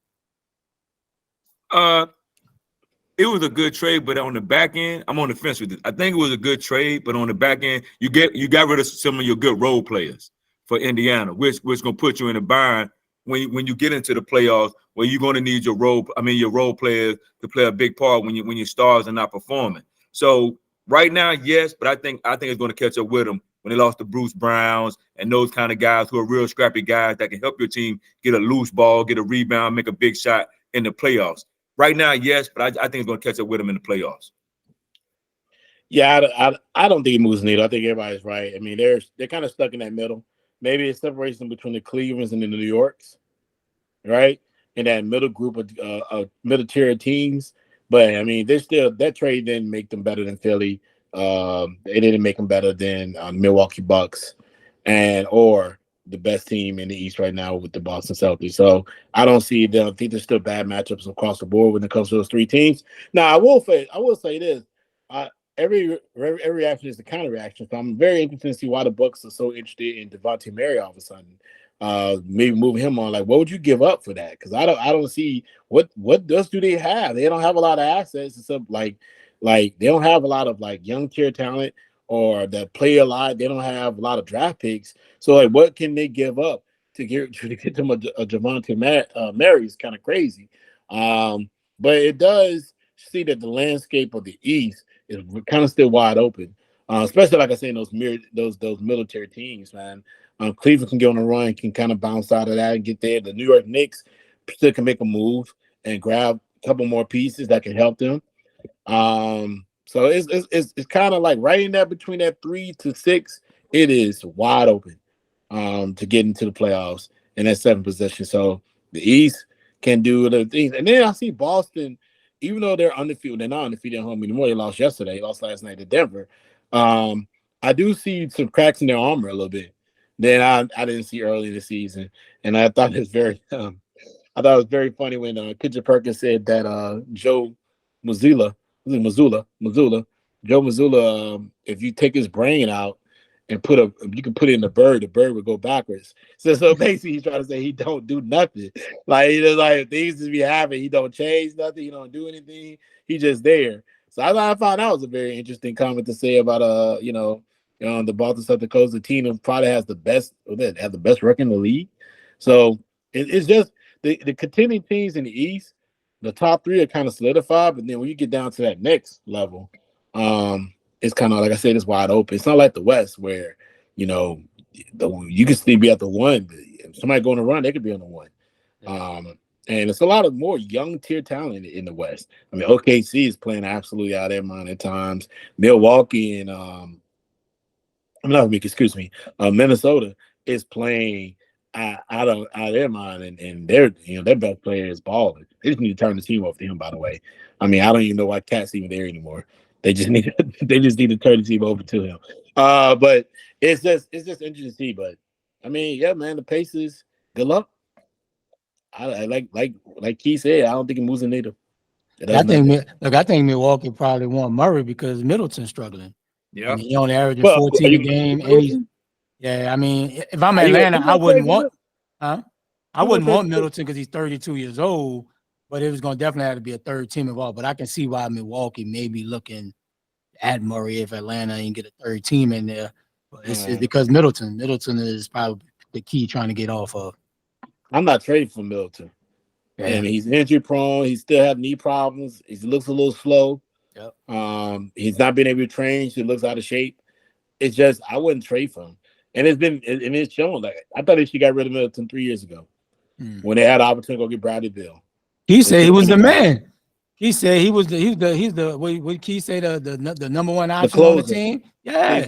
Speaker 3: It was a good trade, but on the back end, I'm on the fence with it. I think it was a good trade, but on the back end, you got rid of some of your good role players for Indiana, which gonna put you in a bind when you get into the playoffs, where you're gonna need your role players to play a big part when your stars are not performing. So right now, yes, but I think it's gonna catch up with them when they lost to Bruce Browns and those kind of guys who are real scrappy guys that can help your team get a loose ball, get a rebound, make a big shot in the playoffs. Right now, yes, but I think it's going to catch up with them in the playoffs.
Speaker 4: Yeah, I don't think it moves the needle. I think everybody's right. I mean, they're kind of stuck in that middle. Maybe it's separation between the Clevelands and the New Yorks, right? In that middle group of middle tier teams. But I mean, that trade didn't make them better than Philly. It didn't make them better than Milwaukee Bucks or the best team in the East right now with the Boston Celtics. So I don't see them. I think there's still bad matchups across the board when it comes to those three teams. Now I will say this. Every reaction is a counter reaction. So I'm very interested to see why the Bucs are so interested in Devontae Murray all of a sudden. Maybe moving him on. Like, what would you give up for that? Because I don't see what else do they have? They don't have a lot of assets. Except like they don't have a lot of like young tier talent or that play a lot. They don't have a lot of draft picks. So like, what can they give up to get them a Devontae Murray is kind of crazy. But it does see that the landscape of the East is kind of still wide open, especially like I say in those military teams, man. Cleveland can get on a run, can kind of bounce out of that and get there. The New York Knicks still can make a move and grab a couple more pieces that can help them. So it's kind of like right in there between that 3 to 6. It is wide open to get into the playoffs in that 7th position. So the East can do the things, and then I see Boston. Even though they're undefeated, they're not undefeated at home anymore. They lost yesterday. They lost last night to Denver. I do see some cracks in their armor a little bit that I didn't see early in the season, and I thought it was very funny when Kitcher Perkins said that Joe Mazzulla, if you take his brain out and you can put it in the bird would go backwards. So basically he's trying to say he don't do nothing. Like he just like things just be happening. He don't change nothing. He don't do anything. He just there. So I found that was a very interesting comment to say about the Boston Celtics. The team that probably has the best record in the league. So it's just the contending teams in the East. The top 3 are kind of solidified, but then when you get down to that next level, it's kind of like I said, it's wide open. It's not like the West where you can still be at the 1. If somebody going to run, they could be on the 1. And it's a lot of more young tier talent in the West. I mean, OKC is playing absolutely out of their mind at times. Milwaukee and Minnesota is playing out of their mind, and their best player is balling. They just need to turn the team over to him. By the way, I mean I don't even know why Cat's even there anymore. They just need to turn the team over to him. But it's just interesting to see. But I mean, yeah, man, the Pacers. Good luck. I like Keith said. I don't think it moves a needle.
Speaker 1: I think Milwaukee probably want Murray because Middleton's struggling.
Speaker 3: Yeah,
Speaker 1: I mean, he only averaging 14 a game, and he's I mean, if I'm Atlanta, I wouldn't want Middleton because he's 32 years old. But it was going to definitely have to be a third team involved. But I can see why Milwaukee may be looking at Murray if Atlanta ain't get a third team in there. But it's because Middleton is probably the key trying to get off of.
Speaker 4: I'm not trading for Middleton. Yeah. I mean, he's injury prone. He still have knee problems. He looks a little slow. Yep. He's not been able to train. So he looks out of shape. It's just I wouldn't trade for him. And it's shown. Like I thought she got rid of Middleton 3 years ago when they had the opportunity to go get Bradley Beal.
Speaker 1: He said he was the man. He said he's the what Key say the number one option on the team. Yeah.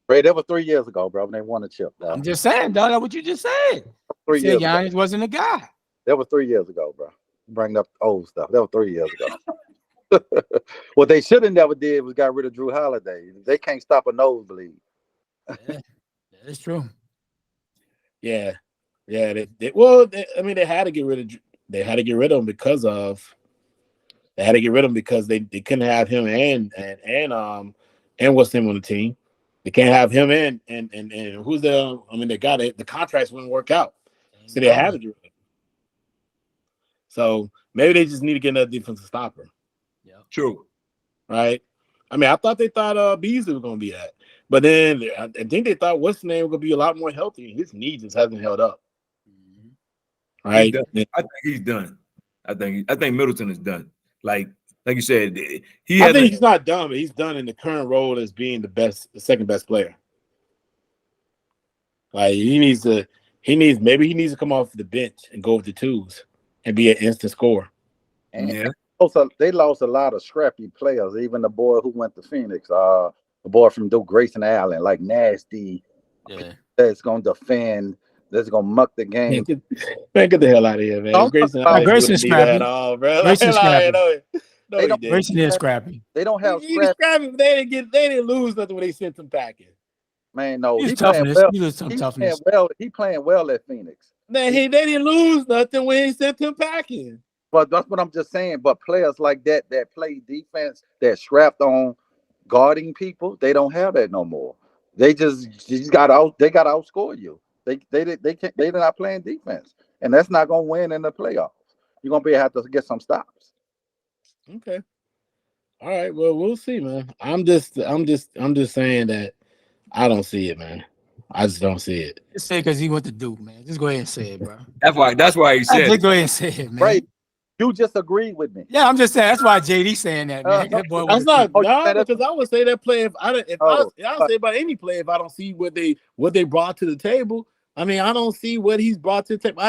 Speaker 5: Ray, that was 3 years ago, bro. When they won a chip. Bro.
Speaker 1: I'm just saying, dog. That's what you just said.
Speaker 5: 3 years
Speaker 1: Giannis
Speaker 5: ago.
Speaker 1: wasn't a guy.
Speaker 5: That was 3 years ago, bro. Bringing up old stuff. That was 3 years ago. What they should have never did was got rid of Drew Holiday. They can't stop a nosebleed.
Speaker 1: Yeah, that's true.
Speaker 4: Yeah. They had to get rid of. They had to get rid of him because they couldn't have him and what's him on the team. They can't have him and who's the contracts wouldn't work out. So they had to get rid of him. So maybe they just need to get another defensive stopper.
Speaker 3: Yeah. True.
Speaker 4: Right? I mean, I thought they thought Beasley was gonna be that. But then I think they thought what's the name was gonna be a lot more healthy. His knee just hasn't held up. Right.
Speaker 3: I think he's done. I think Middleton is done. Like you said,
Speaker 4: I think he's not done, but he's done in the current role as being the second best player. Like he needs to come off the bench and go with the twos and be an instant scorer.
Speaker 5: And also, they lost a lot of scrappy players. Even the boy who went to Phoenix, the boy from Duke, Grayson Allen, like nasty. Yeah. That's gonna defend. That's gonna muck the game.
Speaker 4: Man, get the hell out of here, man. Grayson
Speaker 1: scrappy
Speaker 4: at all, bro.
Speaker 1: Grayson scrappy.
Speaker 4: Grayson
Speaker 1: is scrappy.
Speaker 5: They don't have scrappy.
Speaker 4: They didn't lose nothing when they sent him packing.
Speaker 5: Man, no,
Speaker 1: He's
Speaker 5: he playing
Speaker 1: toughness.
Speaker 5: well.
Speaker 1: He was some
Speaker 5: He
Speaker 1: toughness.
Speaker 5: playing well. He playing well at Phoenix.
Speaker 4: Man, they didn't lose nothing when he sent him packing.
Speaker 5: But that's what I'm just saying. But players like that play defense, that strapped on guarding people, they don't have that no more. They just got out. They got to outscore you. They can't. They're not playing defense, and that's not gonna win in the playoffs. You're gonna have to get some stops.
Speaker 4: Okay. All right. Well, we'll see, man. I'm just saying that I don't see it, man. I just don't see it.
Speaker 1: Just say because he went to Duke, man. Just go ahead and say it, bro.
Speaker 3: That's why he said
Speaker 1: Just go ahead and say it, man.
Speaker 5: Right? You just agreed with me.
Speaker 1: Yeah, I'm just saying. That's why JD saying that, man. That boy
Speaker 4: That's
Speaker 1: was
Speaker 4: not
Speaker 5: Oh,
Speaker 4: no,
Speaker 5: that's-
Speaker 4: because I would say that play I don't say about any play if I don't see what they brought to the table. I mean, I don't see what he's brought to the table.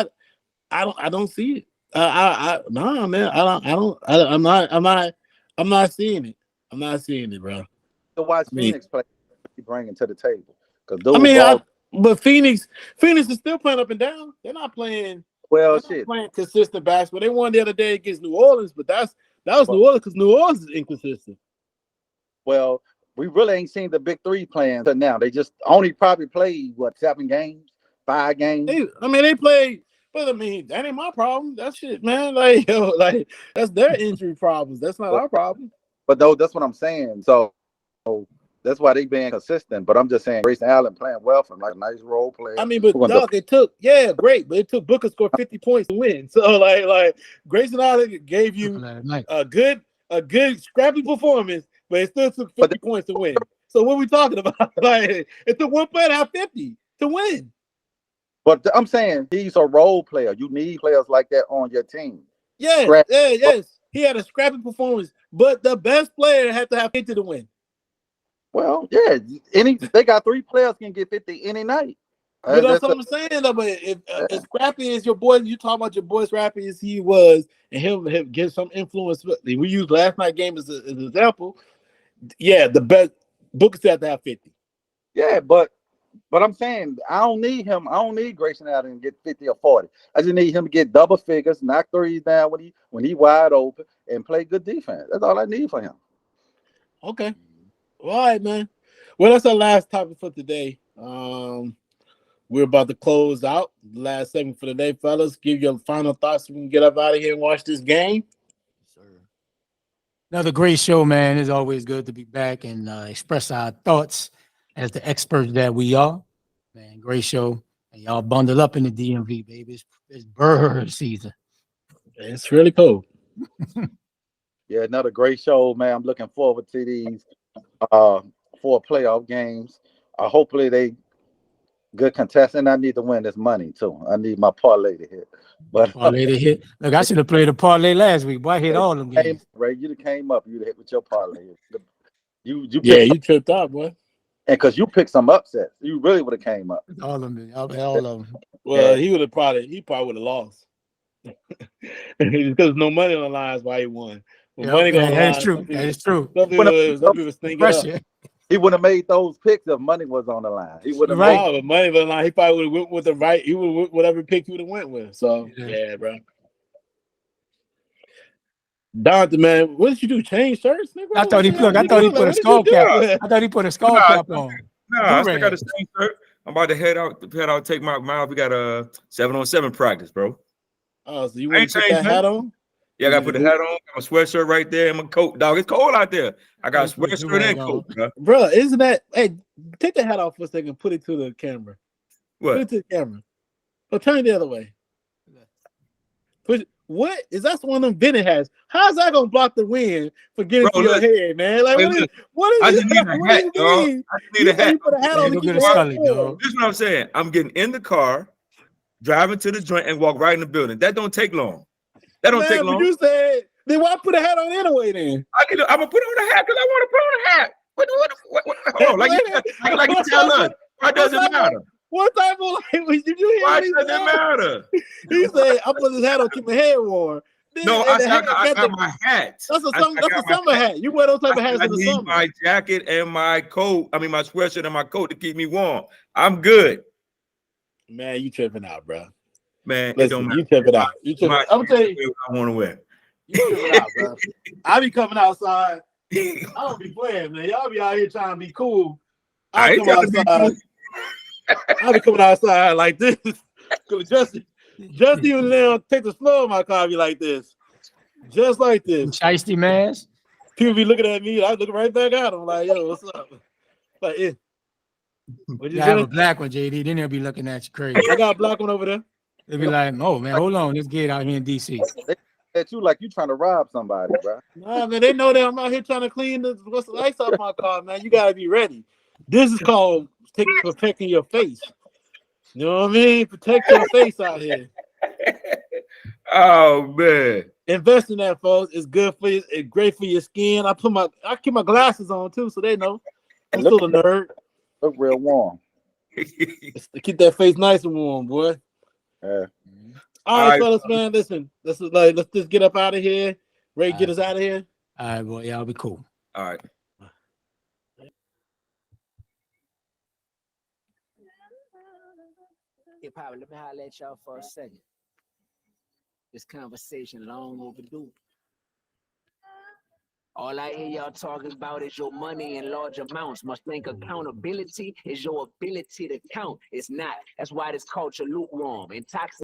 Speaker 4: I don't see it. Nah, man. I'm not seeing it. I'm not seeing it, bro.
Speaker 5: To watch
Speaker 4: I mean-
Speaker 5: Phoenix play, he bringing to the table. Because
Speaker 4: But Phoenix is still playing up and down. They're not playing.
Speaker 5: well,
Speaker 4: They're not playing consistent basketball. They won the other day against New Orleans, but that was New Orleans because New Orleans is inconsistent.
Speaker 5: Well, we really ain't seen the big three playing until now. They just only probably played 7 games, 5 games.
Speaker 4: They played, but I mean, that ain't my problem. That shit, man. Like, like that's their injury problems. That's not our problem.
Speaker 5: But though that's what I'm saying. So that's why they being consistent. But I'm just saying, Grayson Allen playing well for him, like a nice role player.
Speaker 4: I mean, but dog, it took great, but it took Booker score 50 points to win. So like Grayson Allen gave you a good scrappy performance, but it still took 50 points to win. So what are we talking about? Like it took one player to have 50 to win.
Speaker 5: But I'm saying he's a role player. You need players like that on your team.
Speaker 4: Yes. He had a scrappy performance, but the best player had to have 50 to win.
Speaker 5: Well, yeah, they got 3 players can get 50 any night.
Speaker 4: But that's what I'm saying, though. But if as scrappy as your boy, you talk about your boy scrappy as he was, and he'll get some influence. We used last night game as an example. Yeah, the best Booker had to have 50.
Speaker 5: Yeah, but I'm saying I don't need him. I don't need Grayson Allen to get 50 or 40. I just need him to get double figures, knock threes down when he wide open, and play good defense. That's all I need for him.
Speaker 4: Okay. All right, man. Well, that's our last topic for today. We're about to close out the last segment for the day, fellas. Give your final thoughts so we can get up out of here and watch this game.
Speaker 1: Another great show, man. It's always good to be back and express our thoughts as the experts that we are. Man, great show. And y'all bundle up in the DMV, baby. It's bird season.
Speaker 4: It's really cool.
Speaker 5: Yeah, another great show, man. I'm looking forward to these 4 playoff games. Hopefully they good contestant. I need to win this money too. I need my parlay to hit. But
Speaker 1: parlay to hit. Look, I should have played a parlay last week. Boy, I hit all them games.
Speaker 5: Ray, you came up. You hit with your parlay. You
Speaker 4: tripped out, boy.
Speaker 5: And because you picked some upsets, you really would have came up.
Speaker 1: All of them.
Speaker 4: Well, he probably would have lost because no money on the line is why he won.
Speaker 1: That's true. That is true.
Speaker 4: Some people think pressure.
Speaker 5: He would have made those picks if money was on the line. He would have
Speaker 4: but money was on the line. He probably would have went with the right. He would whatever pick he would have went with. So yeah, bro. Donta, man, what did you do? Change shirts, nigga?
Speaker 1: I thought he put a skull cap. I thought he put a skull cap on.
Speaker 3: No, I still got the same shirt. I'm about to head out, take my mile. We got a 7-on-7 practice, bro.
Speaker 4: Oh, so you want to put that hat on?
Speaker 3: Yeah, I got to put the hat on. Got my sweatshirt right there and my coat. Dog, it's cold out there. I got a sweatshirt and coat,
Speaker 4: bro. Isn't that? Hey, take the hat off for a second. Put it to the camera.
Speaker 3: What?
Speaker 4: Put it to the camera. Or turn it the other way. What is that? One of them Bennett hats. How's that gonna block the wind for getting to your head, man? Like, what is
Speaker 3: I just need a hat, dog. I just need a hat.
Speaker 4: Put a hat on to
Speaker 1: get a scully, dog.
Speaker 3: This is what I'm saying. I'm getting in the car, driving to the joint, and walk right in the building. That don't take long. That don't take long.
Speaker 4: You said, then why put a hat on anyway? Then
Speaker 3: I'm gonna put on a hat because I want to put on a hat. What hold on, like you tell us. Why does it matter?
Speaker 4: What type of language did you hear?
Speaker 3: Why does it matter?
Speaker 4: He said, "I put this hat on, keep my head warm."
Speaker 3: No, I got my hat.
Speaker 4: That's a summer hat. You wear those type of hats in the summer.
Speaker 3: My jacket and my coat. I mean, my sweatshirt and my coat to keep me warm. I'm good.
Speaker 4: Man, you tripping out, bro.
Speaker 3: Man,
Speaker 4: listen,
Speaker 3: it don't matter.
Speaker 4: You tripping out. You tripping out. I'm telling you,
Speaker 3: I want to wear.
Speaker 4: You tripping out, bro. I be coming outside. I don't be playing, man. Y'all be out here trying to be cool.
Speaker 3: I ain't telling people.
Speaker 4: I'll be coming outside like this. Just even now, take the snow in my car, be like this. Just like this.
Speaker 1: Shiesty mask.
Speaker 4: People be looking at me. I look right back at them like, yo, what's up? Like, yeah. What
Speaker 1: You
Speaker 4: you
Speaker 1: have
Speaker 4: say?
Speaker 1: a black one, JD. Then they'll be looking at you crazy.
Speaker 4: I got a black one over there.
Speaker 1: They'll be like, oh, man, hold on. Let's get out here in D.C.
Speaker 5: At you like you trying to rob somebody, bro.
Speaker 4: Nah, man, they know that I'm out here trying to clean what's the ice off my car, man. You gotta be ready. This is called protecting your face. You know what I mean? Protect your face out here.
Speaker 3: Oh man.
Speaker 4: Invest in that, folks. It's good for you. It's great for your skin. I keep my glasses on too, so they know. I'm still a nerd.
Speaker 5: Look real warm.
Speaker 4: To keep that face nice and warm, boy.
Speaker 5: Yeah.
Speaker 4: All right, fellas, man. Listen, let's just get up out of here. Ray, get us out of here.
Speaker 1: All right, boy. Yeah, I'll be cool.
Speaker 3: All right.
Speaker 6: Hey, Papa, let me holler at y'all for a second. This conversation long overdue. All I hear y'all talking about is your money in large amounts. Must think accountability is your ability to count. It's not. That's why this culture lukewarm and toxic.